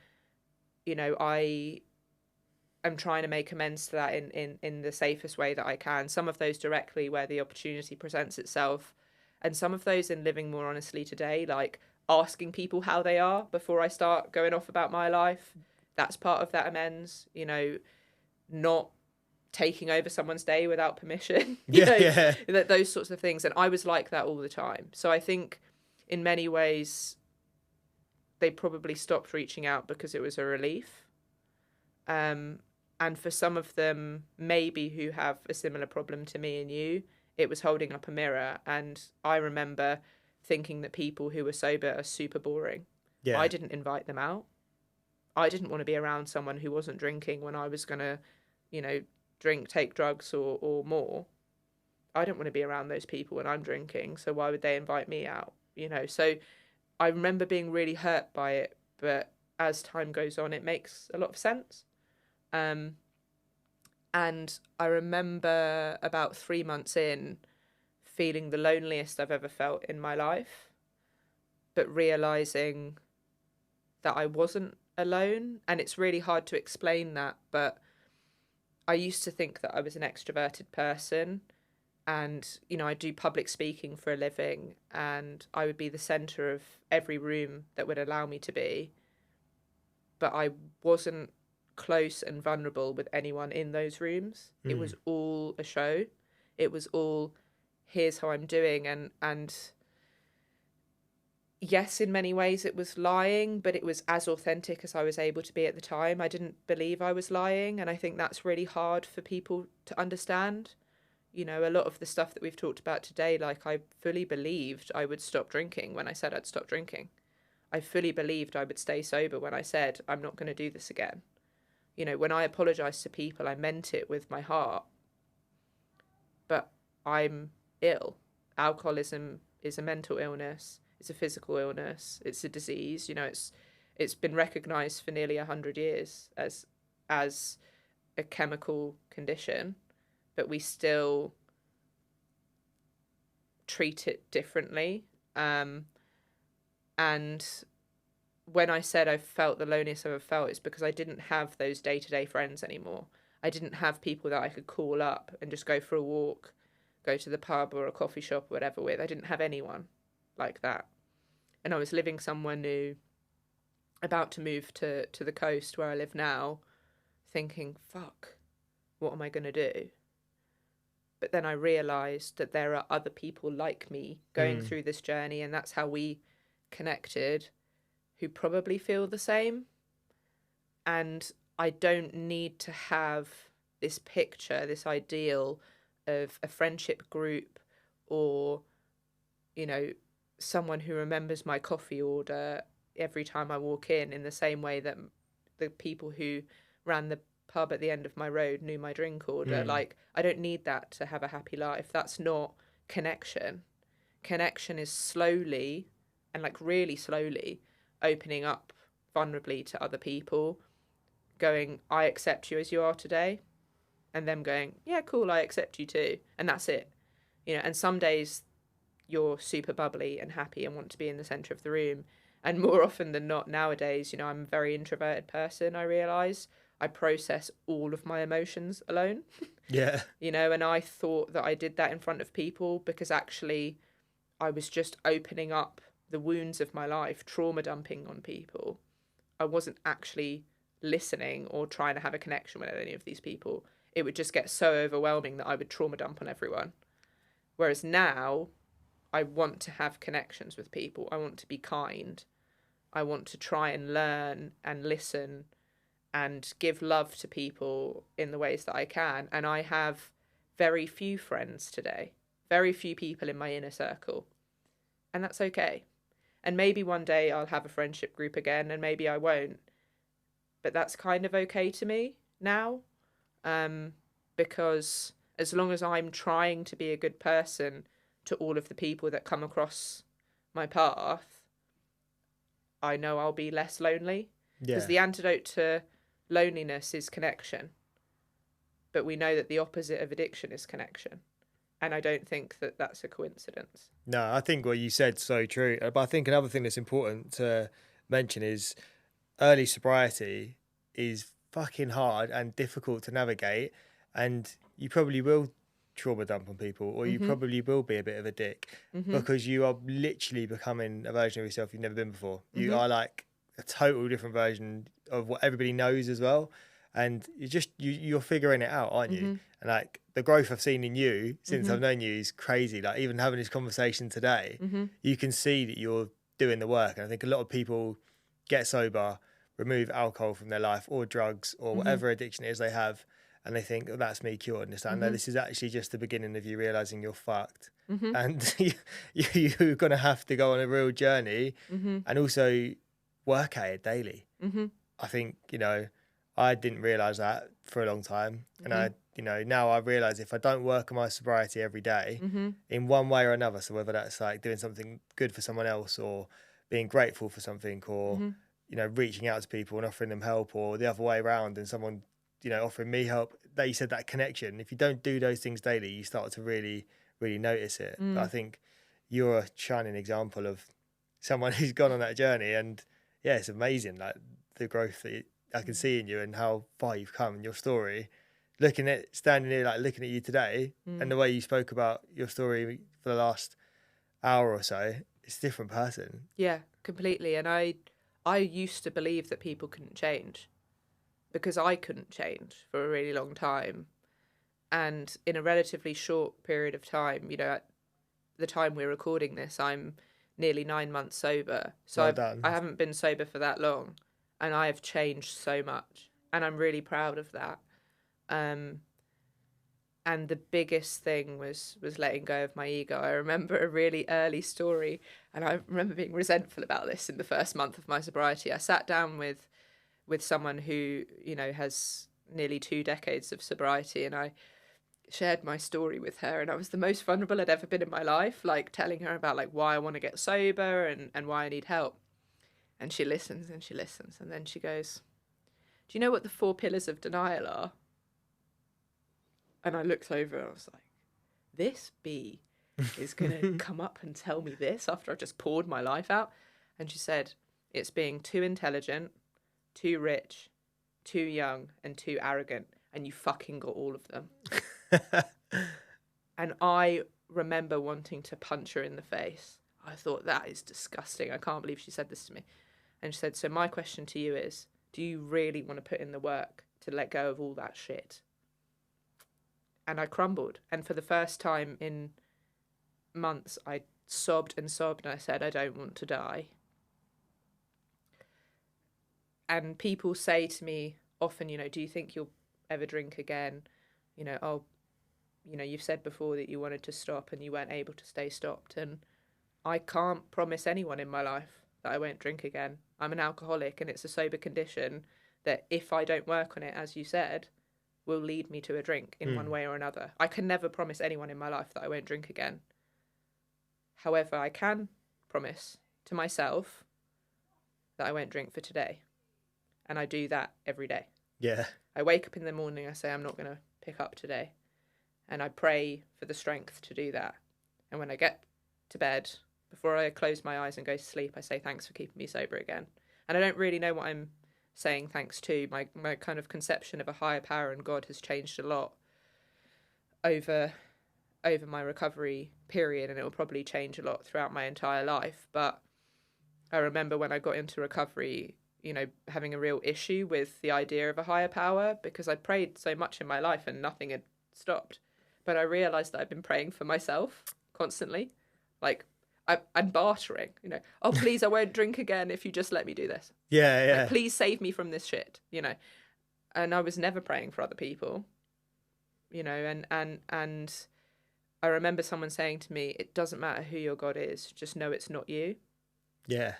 you know, I'm trying to make amends to that in the safest way that I can. Some of those directly where the opportunity presents itself. And some of those in living more honestly today, like asking people how they are before I start going off about my life. That's part of that amends, you know, not taking over someone's day without permission, those sorts of things. And I was like that all the time. So I think in many ways, they probably stopped reaching out because it was a relief. And for some of them, maybe who have a similar problem to me and you, it was holding up a mirror. And I remember thinking that people who were sober are super boring. Yeah. I didn't invite them out. I didn't want to be around someone who wasn't drinking when I was going to, you know, drink, take drugs or more. I don't want to be around those people when I'm drinking. So why would they invite me out? You know, so I remember being really hurt by it. But as time goes on, it makes a lot of sense. And I remember about 3 months in feeling the loneliest I've ever felt in my life, but realizing that I wasn't alone. And it's really hard to explain that, but I used to think that I was an extroverted person, and, you know, I do public speaking for a living, and I would be the center of every room that would allow me to be, but I wasn't close and vulnerable with anyone in those rooms. It was all a show. It was all, here's how I'm doing. And yes, in many ways it was lying, but it was as authentic as I was able to be at the time. I didn't believe I was lying. And I think that's really hard for people to understand. You know, a lot of the stuff that we've talked about today, like, I fully believed I would stop drinking when I said I'd stop drinking. I fully believed I would stay sober when I said I'm not going to do this again. You know, when I apologized to people, I meant it with my heart. But I'm ill. Alcoholism is a mental illness. It's a physical illness. It's a disease. You know, it's been recognized for nearly 100 years as a chemical condition, but we still treat it differently. And when I said I felt the loneliest I've ever felt, it's because I didn't have those day-to-day friends anymore. I didn't have people that I could call up and just go for a walk, go to the pub or a coffee shop or whatever with. I didn't have anyone like that. And I was living somewhere new, about to move to the coast where I live now, thinking, fuck, what am I going to do? But then I realised that there are other people like me going through this journey, and that's how we connected, who probably feel the same. And I don't need to have this picture, this ideal of a friendship group or, you know, someone who remembers my coffee order every time I walk in the same way that the people who ran the pub at the end of my road knew my drink order. Like, I don't need that to have a happy life. That's not connection. Connection is slowly, and like really slowly, opening up vulnerably to other people, going, I accept you as you are today, and them going, yeah, cool, I accept you too. And that's it. You know, and some days you're super bubbly and happy and want to be in the centre of the room. And more often than not nowadays, you know, I'm a very introverted person, I realise. I process all of my emotions alone. Yeah. You know, and I thought that I did that in front of people because actually I was just opening up the wounds of my life, trauma dumping on people. I wasn't actually listening or trying to have a connection with any of these people. It would just get so overwhelming that I would trauma dump on everyone. Whereas now, I want to have connections with people. I want to be kind. I want to try and learn and listen and give love to people in the ways that I can. And I have very few friends today, very few people in my inner circle. And that's okay. And maybe one day I'll have a friendship group again, and maybe I won't. But that's kind of okay to me now, because as long as I'm trying to be a good person to all of the people that come across my path, I know I'll be less lonely. Because the antidote to loneliness is connection. But we know that the opposite of addiction is connection. And I don't think that that's a coincidence. No, I think what you said is so true. But I think another thing that's important to mention is early sobriety is fucking hard and difficult to navigate. And you probably will trauma dump on people, or you probably will be a bit of a dick because you are literally becoming a version of yourself you've never been before. You are like a total different version of what everybody knows as well. And you're figuring it out, aren't you? And like the growth I've seen in you since I've known you is crazy. Like even having this conversation today, you can see that you're doing the work. And I think a lot of people get sober, remove alcohol from their life or drugs or whatever addiction it is they have, and they think, oh, that's me cured. And it's like, no, this is actually just the beginning of you realising you're fucked. And you're going to have to go on a real journey and also work at it daily. I think, you know, I didn't realise that for a long time. And now I realise if I don't work on my sobriety every day in one way or another, so whether that's like doing something good for someone else or being grateful for something or, you know, reaching out to people and offering them help, or the other way around and someone, you know, offering me help, that you said that connection. If you don't do those things daily, you start to really, really notice it. But I think you're a shining example of someone who's gone on that journey. And yeah, it's amazing, like the growth that I can see in you and how far you've come in your story. Standing here, like looking at you today and the way you spoke about your story for the last hour or so, it's a different person. Yeah, completely. And I used to believe that people couldn't change because I couldn't change for a really long time. And in a relatively short period of time, you know, at the time we're recording this, I'm nearly 9 months sober. So I haven't been sober for that long. And I have changed so much. And I'm really proud of that. And the biggest thing was letting go of my ego. I remember a really early story, and I remember being resentful about this in the first month of my sobriety. I sat down with someone who, you know, has nearly 2 decades of sobriety, and I shared my story with her, and I was the most vulnerable I'd ever been in my life, like telling her about like why I want to get sober and why I need help. And she listens and she listens, and then she goes, do you know what the 4 pillars of denial are? And I looked over and I was like, this bee. is going to come up and tell me this after I've just poured my life out? And she said, it's being too intelligent, too rich, too young, and too arrogant. And you fucking got all of them. And I remember wanting to punch her in the face. I thought, that is disgusting. I can't believe she said this to me. And she said, so my question to you is, do you really want to put in the work to let go of all that shit? And I crumbled. And for the first time in months, I sobbed and sobbed. And I said, I don't want to die. And people say to me often, you know, do you think you'll ever drink again? You know, oh, you know, you've said before that you wanted to stop and you weren't able to stay stopped. And I can't promise anyone in my life that I won't drink again. I'm an alcoholic, and it's a sober condition that if I don't work on it, as you said, will lead me to a drink in one way or another. I can never promise anyone in my life that I won't drink again. However, I can promise to myself that I won't drink for today. And I do that every day. Yeah. I wake up in the morning, I say, I'm not going to pick up today. And I pray for the strength to do that. And when I get to bed, before I close my eyes and go to sleep, I say, thanks for keeping me sober again. And I don't really know what I'm saying thanks to. My kind of conception of a higher power and God has changed a lot over my recovery period, and it will probably change a lot throughout my entire life. But I remember when I got into recovery, you know, having a real issue with the idea of a higher power, because I'd prayed so much in my life and nothing had stopped. But I realised that I've been praying for myself constantly. Like, I'm bartering, you know, oh, please, I won't drink again if you just let me do this. Yeah, yeah. Like, please save me from this shit, you know. And I was never praying for other people, you know, and I remember someone saying to me, it doesn't matter who your God is, just know it's not you. Yeah.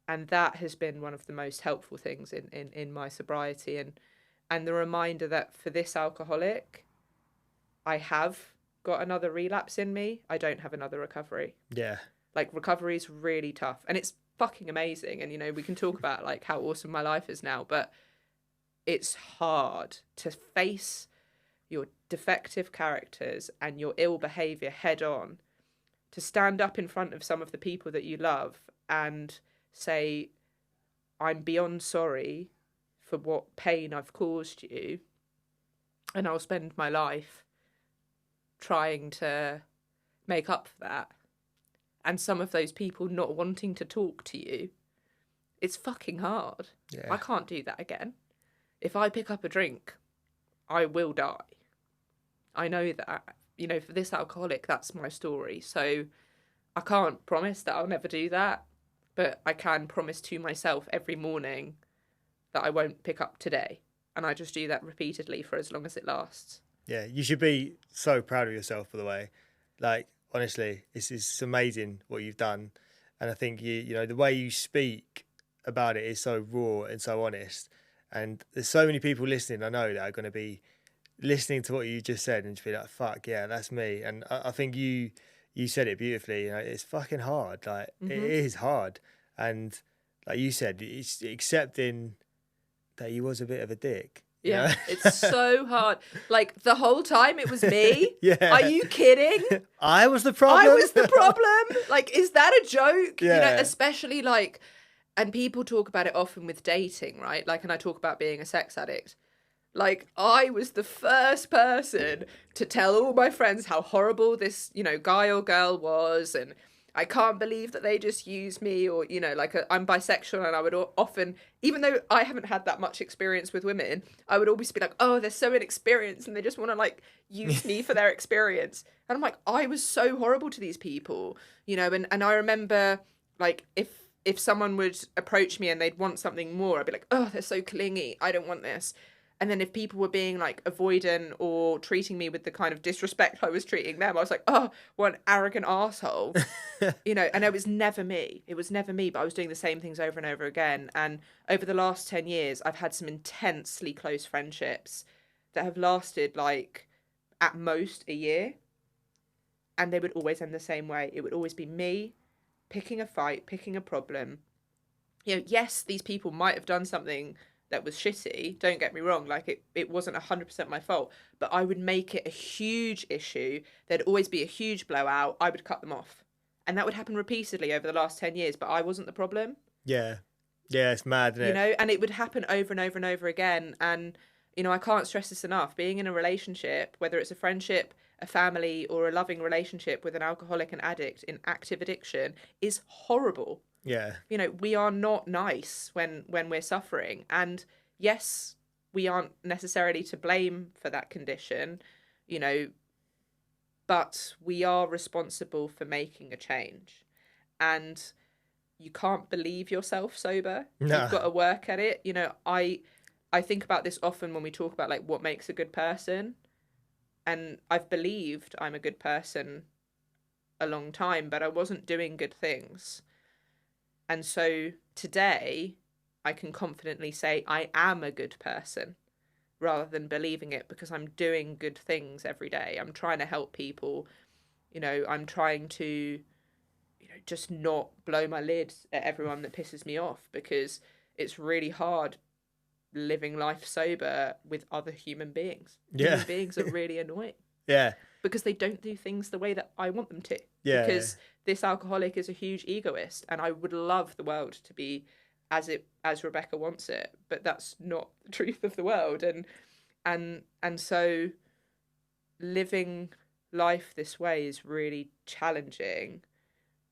And that has been one of the most helpful things in my sobriety, and the reminder that for this alcoholic, I have got another relapse in me. I don't have another recovery. Yeah. Like, recovery is really tough, and it's fucking amazing. And, you know, we can talk about like how awesome my life is now, but it's hard to face your defective characters and your ill behavior head on, to stand up in front of some of the people that you love and say, I'm beyond sorry for what pain I've caused you, and I'll spend my life trying to make up for that. And some of those people not wanting to talk to you, it's fucking hard. Yeah. I can't do that again. If I pick up a drink, I will die. I know that. You know, for this alcoholic, that's my story. So I can't promise that I'll never do that, but I can promise to myself every morning that I won't pick up today. And I just do that repeatedly for as long as it lasts. Yeah, you should be so proud of yourself, by the way. Like, honestly, it's amazing what you've done. And I think, you know, the way you speak about it is so raw and so honest. And there's so many people listening, I know, that are going to be listening to what you just said and just be like, fuck, yeah, that's me. And I think you said it beautifully. You know, it's fucking hard. Like, it is hard. And like you said, it's accepting that he was a bit of a dick. Yeah, it's so hard. Like, the whole time it was me. Yeah. Are you kidding? I was the problem. I was the problem. Like, is that a joke? Yeah. You know, especially like, and people talk about it often with dating, right? Like, and I talk about being a sex addict. Like, I was the first person to tell all my friends how horrible this, you know, guy or girl was, and I can't believe that they just used me, or, you know, like, I'm bisexual, and I would often, even though I haven't had that much experience with women, I would always be like, oh, they're so inexperienced and they just want to like use me for their experience. And I'm like, I was so horrible to these people, you know, and I remember like if someone would approach me and they'd want something more, I'd be like, oh, they're so clingy, I don't want this. And then if people were being like avoidant or treating me with the kind of disrespect I was treating them, I was like, oh, what an arrogant asshole. You know, and it was never me. It was never me, but I was doing the same things over and over again. And over the last 10 years, I've had some intensely close friendships that have lasted like at most a year. And they would always end the same way. It would always be me picking a fight, picking a problem. You know, yes, these people might have done something that was shitty. Don't get me wrong, like it wasn't 100% my fault, but I would make it a huge issue. There'd always be a huge blowout. I would cut them off. And that would happen repeatedly over the last 10 years, but I wasn't the problem. Yeah. Yeah, it's mad, isn't it? You know, and it would happen over and over and over again. And, you know, I can't stress this enough. Being in a relationship, whether it's a friendship, a family, or a loving relationship with an alcoholic and addict in active addiction, is horrible. Yeah. You know, we are not nice when we're suffering. And yes, we aren't necessarily to blame for that condition, you know, but we are responsible for making a change. And you can't believe yourself sober. No. You've got to work at it. You know, I think about this often when we talk about like what makes a good person. And I've believed I'm a good person a long time, but I wasn't doing good things. And so today I can confidently say I am a good person rather than believing it, because I'm doing good things every day. I'm trying to help people. You know, I'm trying to, you know, just not blow my lid at everyone that pisses me off, because it's really hard living life sober with other human beings. Yeah. Human beings are really annoying. Yeah. Because they don't do things the way that I want them to. Yeah. Because this alcoholic is a huge egoist, and I would love the world to be as Rebekah wants it, but that's not the truth of the world. And so living life this way is really challenging,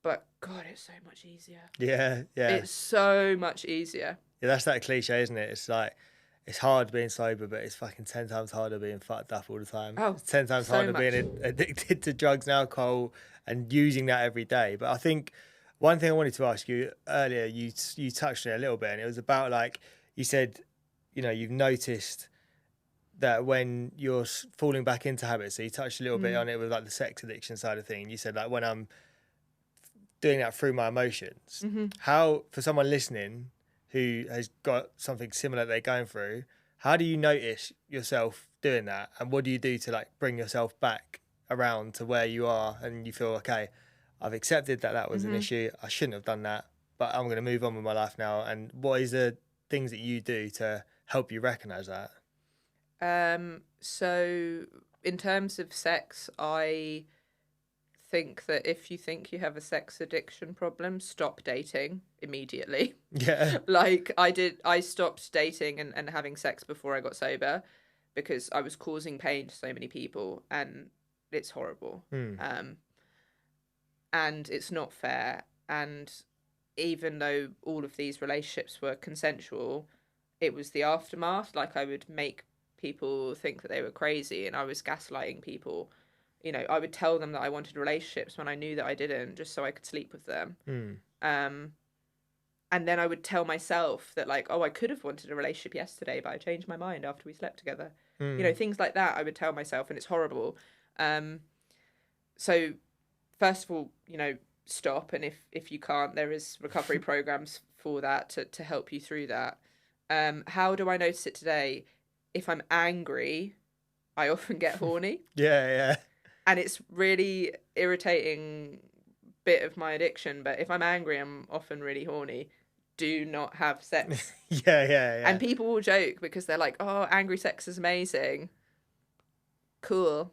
but God, it's so much easier. Yeah. Yeah. It's so much easier. Yeah, that's that cliche, isn't it? It's like, it's hard being sober, but it's fucking 10 times harder being fucked up all the time. Oh, it's 10 times so harder much. being addicted to drugs and alcohol and using that every day. But I think one thing I wanted to ask you earlier, you touched on it a little bit, and it was about, like, you said, you know, you've noticed that when you're falling back into habits, so you touched a little bit on it with like the sex addiction side of things. You said, like, when I'm doing that through my emotions, how, for someone listening who has got something similar they're going through, how do you notice yourself doing that, and what do you do to like bring yourself back around to where you are and you feel, okay, I've accepted that that was an issue, I shouldn't have done that, but I'm going to move on with my life now? And what is the things that you do to help you recognize that? So in terms of sex, I think that if you think you have a sex addiction problem, stop dating immediately. Yeah. Like I stopped dating and having sex before I got sober because I was causing pain to so many people, and it's horrible. And it's not fair. And even though all of these relationships were consensual, it was the aftermath. Like, I would make people think that they were crazy, and I was gaslighting people. You know, I would tell them that I wanted relationships when I knew that I didn't, just so I could sleep with them. And then I would tell myself that, like, oh, I could have wanted a relationship yesterday, but I changed my mind after we slept together. You know, things like that I would tell myself, and it's horrible. So first of all, you know, stop. And if you can't, there is recovery programs for that to help you through that. How do I notice it today? If I'm angry, I often get horny. Yeah. And it's really irritating bit of my addiction, but if I'm angry, I'm often really horny. Do not have sex. Yeah. And people will joke because they're like, oh, angry sex is amazing. Cool.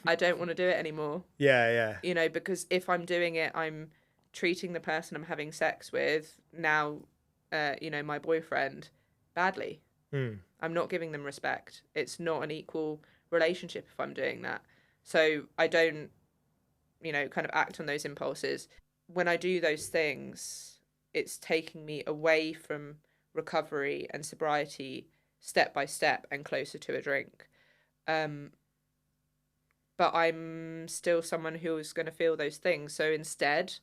I don't want to do it anymore. Yeah. You know, because if I'm doing it, I'm treating the person I'm having sex with, now, you know, my boyfriend, badly. I'm not giving them respect. It's not an equal relationship if I'm doing that. So I don't, you know, kind of act on those impulses. When I do those things, it's taking me away from recovery and sobriety step by step and closer to a drink. But I'm still someone who is going to feel those things. So instead,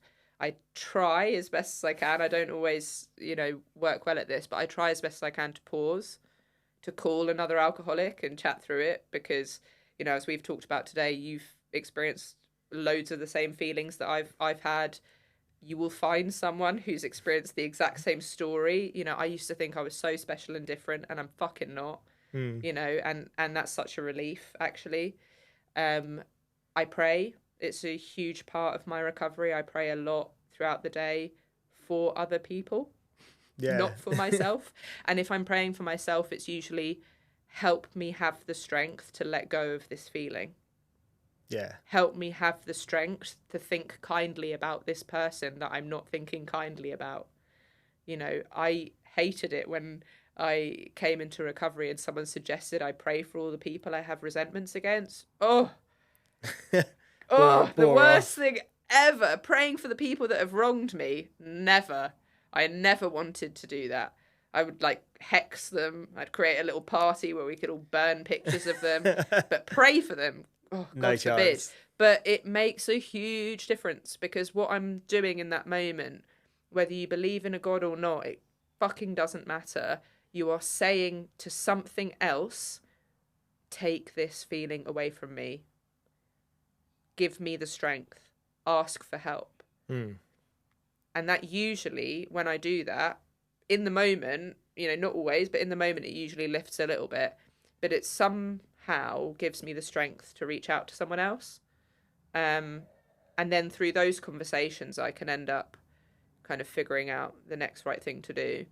I try as best as I can. I don't always, you know, work well at this, but I try as best as I can to pause, to call another alcoholic and chat through it, because, you know, as we've talked about today, you've experienced loads of the same feelings that I've had. You will find someone who's experienced the exact same story. You know, I used to think I was so special and different, and I'm fucking not. You know, and that's such a relief, actually. I pray. It's a huge part of my recovery. I pray a lot throughout the day for other people. not for myself. And if I'm praying for myself, it's usually help me have the strength to let go of this feeling. Yeah. Help me have the strength to think kindly about this person that I'm not thinking kindly about. You know, I hated it when I came into recovery and someone suggested I pray for all the people I have resentments against. Oh, the worst thing ever. Praying for the people that have wronged me. Never. I never wanted to do that. I would like hex them. I'd create a little party where we could all burn pictures of them. But pray for them. Oh, God forbid. But it makes a huge difference, because what I'm doing in that moment, whether you believe in a God or not, it fucking doesn't matter. You are saying to something else, take this feeling away from me. Give me the strength. Ask for help. And that usually, when I do that, in the moment, you know, not always, but in the moment, it usually lifts a little bit. But it somehow gives me the strength to reach out to someone else. And then through those conversations, I can end up kind of figuring out the next right thing to do.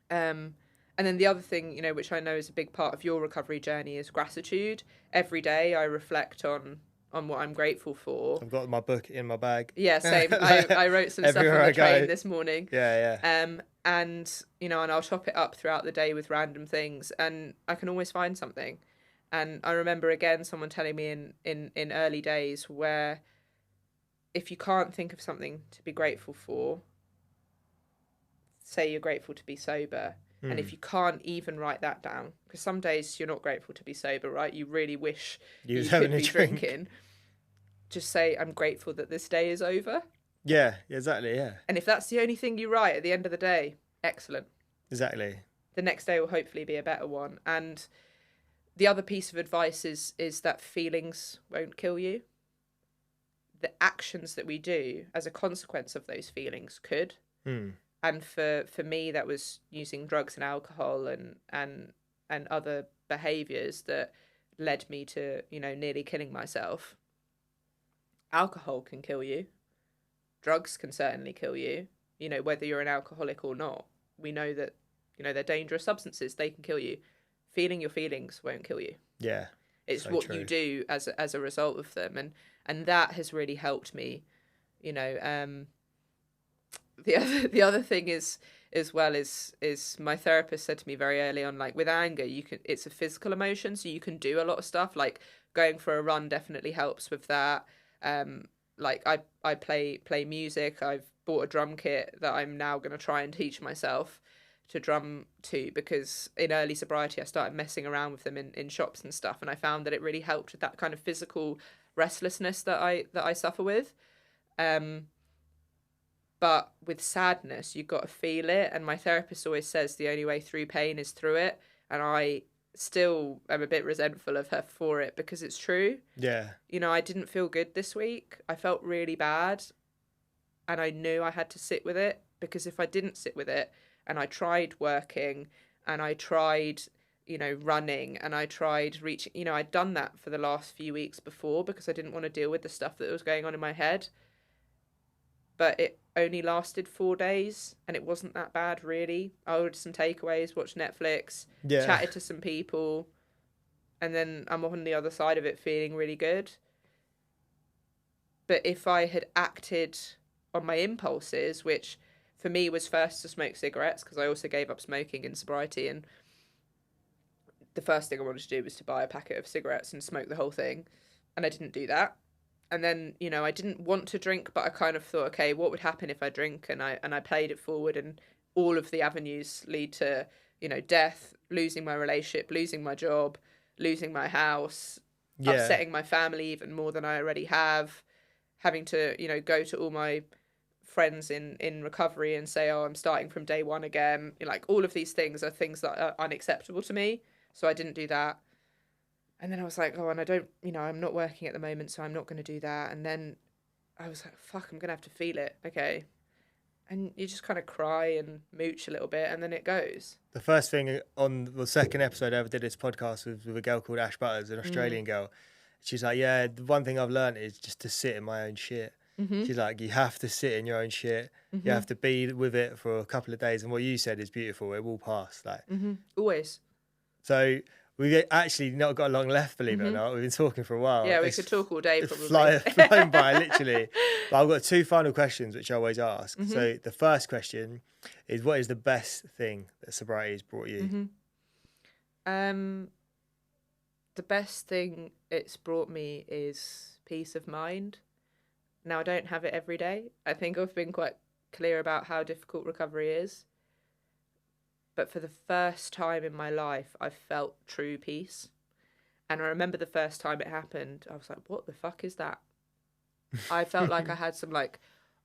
And then the other thing, you know, which I know is a big part of your recovery journey, is gratitude. Every day I reflect on what I'm grateful for. I've got my book in my bag. Yeah, same. I wrote some stuff on the train this morning. Yeah. And, you know, and I'll chop it up throughout the day with random things, and I can always find something. And I remember, again, someone telling me in early days, where if you can't think of something to be grateful for, say you're grateful to be sober. And if you can't even write that down, because some days you're not grateful to be sober, right? You really wish you could be drinking. Just say, I'm grateful that this day is over. Yeah, exactly, yeah. And if that's the only thing you write at the end of the day, excellent. Exactly. The next day will hopefully be a better one. And the other piece of advice is that feelings won't kill you. The actions that we do as a consequence of those feelings could. And for me, that was using drugs and alcohol and other behaviours that led me to, you know, nearly killing myself. Alcohol can kill you. Drugs can certainly kill you. You know, whether you're an alcoholic or not, we know that, you know, they're dangerous substances. They can kill you. Feeling your feelings won't kill you. Yeah. It's so what true. You do as a result of them. And that has really helped me, you know. The other thing is my therapist said to me very early on, like, with anger, it's a physical emotion, so you can do a lot of stuff, like going for a run definitely helps with that. Like I play music. I've bought a drum kit that I'm now going to try and teach myself to drum to, because in early sobriety I started messing around with them in shops and stuff, and I found that it really helped with that kind of physical restlessness that I suffer with. But with sadness, you've got to feel it. And my therapist always says the only way through pain is through it. And I still am a bit resentful of her for it, because it's true. Yeah. You know, I didn't feel good this week. I felt really bad. And I knew I had to sit with it, because if I didn't sit with it, and I tried working and I tried, you know, running and I tried reaching, you know, I'd done that for the last few weeks before because I didn't want to deal with the stuff that was going on in my head. But it only lasted 4 days and it wasn't that bad, really. I ordered some takeaways, watched Netflix, chatted to some people, and then I'm on the other side of it feeling really good. But if I had acted on my impulses, which for me was first to smoke cigarettes, because I also gave up smoking in sobriety, and the first thing I wanted to do was to buy a packet of cigarettes and smoke the whole thing, and I didn't do that. And then, you know, I didn't want to drink, but I kind of thought, okay, what would happen if I drink? And I played it forward, and all of the avenues lead to, you know, death, losing my relationship, losing my job, losing my house, upsetting my family even more than I already have, having to, you know, go to all my friends in recovery and say, oh, I'm starting from day one again. Like, all of these things are things that are unacceptable to me. So I didn't do that. And then I was like, oh, and I don't, you know, I'm not working at the moment, so I'm not going to do that. And then I was like, fuck, I'm going to have to feel it. Okay. And you just kind of cry and mooch a little bit, and then it goes. The first thing on the second episode I ever did this podcast with a girl called Ash Butters, an Australian girl. She's like, yeah, the one thing I've learned is just to sit in my own shit. She's like, you have to sit in your own shit. You have to be with it for a couple of days. And what you said is beautiful. It will pass. Like, always. So we've actually not got long left, believe it or not. We've been talking for a while. Yeah, we could talk all day probably. Flown by, literally. But I've got 2 final questions, which I always ask. So the first question is, what is the best thing that sobriety has brought you? The best thing it's brought me is peace of mind. Now, I don't have it every day. I think I've been quite clear about how difficult recovery is. But for the first time in my life, I felt true peace. And I remember the first time it happened, I was like, what the fuck is that? I felt like I had some like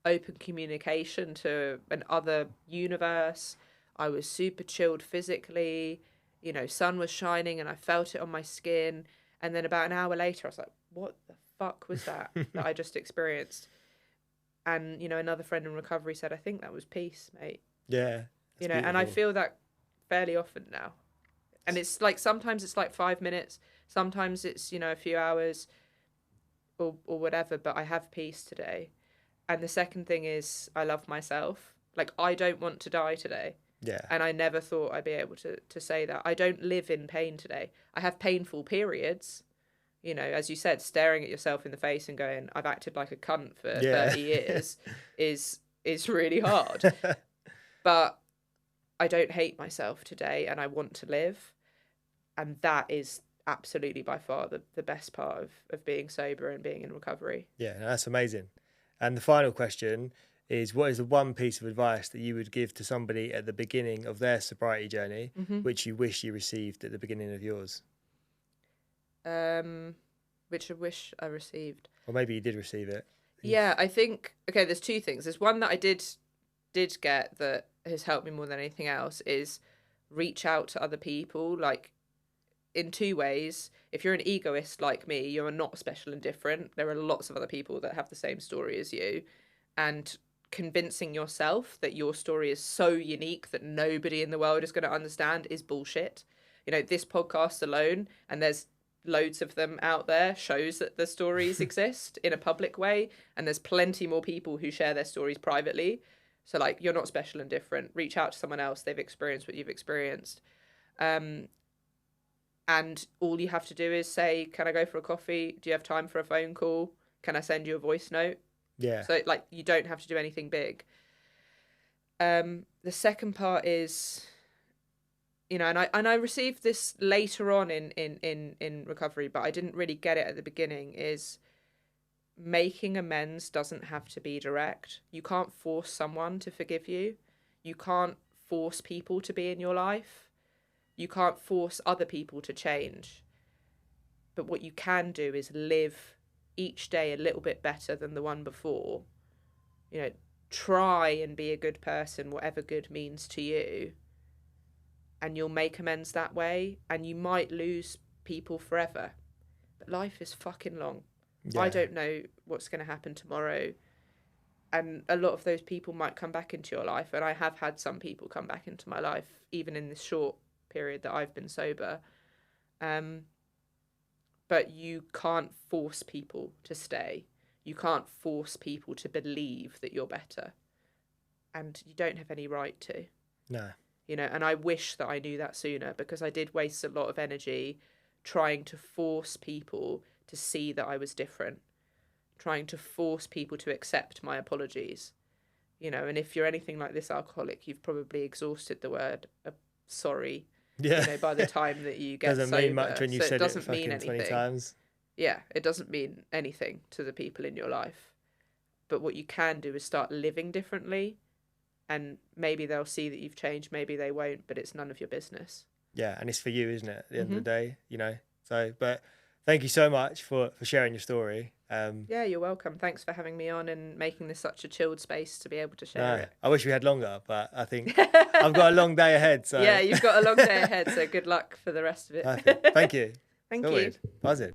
open communication to an other universe. I was super chilled physically. You know, sun was shining and I felt it on my skin. And then about an hour later, I was like, what the fuck was that I just experienced? And, you know, another friend in recovery said, I think that was peace, mate. Yeah. You know, and I feel that fairly often now. And it's like, sometimes it's like 5 minutes. Sometimes it's, you know, a few hours or whatever, but I have peace today. And the second thing is I love myself. Like, I don't want to die today. Yeah. And I never thought I'd be able to say that. I don't live in pain today. I have painful periods. You know, as you said, staring at yourself in the face and going, I've acted like a cunt for 30 years is really hard. But I don't hate myself today and I want to live. And that is absolutely by far the best part of being sober and being in recovery. Yeah, that's amazing. And the final question is, what is the one piece of advice that you would give to somebody at the beginning of their sobriety journey, which you wish you received at the beginning of yours? Which I wish I received. Or maybe you did receive it. Yeah, I think, okay, there's 2 things. There's one that I did get that has helped me more than anything else is reach out to other people, like in 2 ways. If you're an egoist like me, you're not special and different. There are lots of other people that have the same story as you. And convincing yourself that your story is so unique that nobody in the world is going to understand is bullshit. You know, this podcast alone, and there's loads of them out there, shows that the stories exist in a public way, and there's plenty more people who share their stories privately. So, like, you're not special and different. Reach out to someone else. They've experienced what you've experienced. And all you have to do is say, can I go for a coffee? Do you have time for a phone call? Can I send you a voice note? Yeah. So, like, you don't have to do anything big. The second part is, you know, and I received this later on in recovery, but I didn't really get it at the beginning, is making amends doesn't have to be direct. You can't force someone to forgive you. You can't force people to be in your life. You can't force other people to change. But what you can do is live each day a little bit better than the one before. You know, try and be a good person, whatever good means to you. And you'll make amends that way. And you might lose people forever. But life is fucking long. Yeah. I don't know what's going to happen tomorrow. And a lot of those people might come back into your life. And I have had some people come back into my life, even in this short period that I've been sober. But you can't force people to stay. You can't force people to believe that you're better. And you don't have any right to. No. You know, and I wish that I knew that sooner, because I did waste a lot of energy trying to force people to see that I was different, trying to force people to accept my apologies. You know, and if you're anything like this alcoholic, you've probably exhausted the word sorry. Yeah. You know, by the time that you get doesn't sober. mean much when you said it fucking mean 20 times. Yeah, it doesn't mean anything to the people in your life. But what you can do is start living differently, and maybe they'll see that you've changed, maybe they won't, but it's none of your business. Yeah, and it's for you, isn't it, at the end of the day, you know? So, but thank you so much for sharing your story. Yeah, you're welcome. Thanks for having me on and making this such a chilled space to be able to share it. I wish we had longer, but I think I've got a long day ahead. So yeah, you've got a long day ahead, so good luck for the rest of it. Perfect. Thank you. Thank you. Buzzing.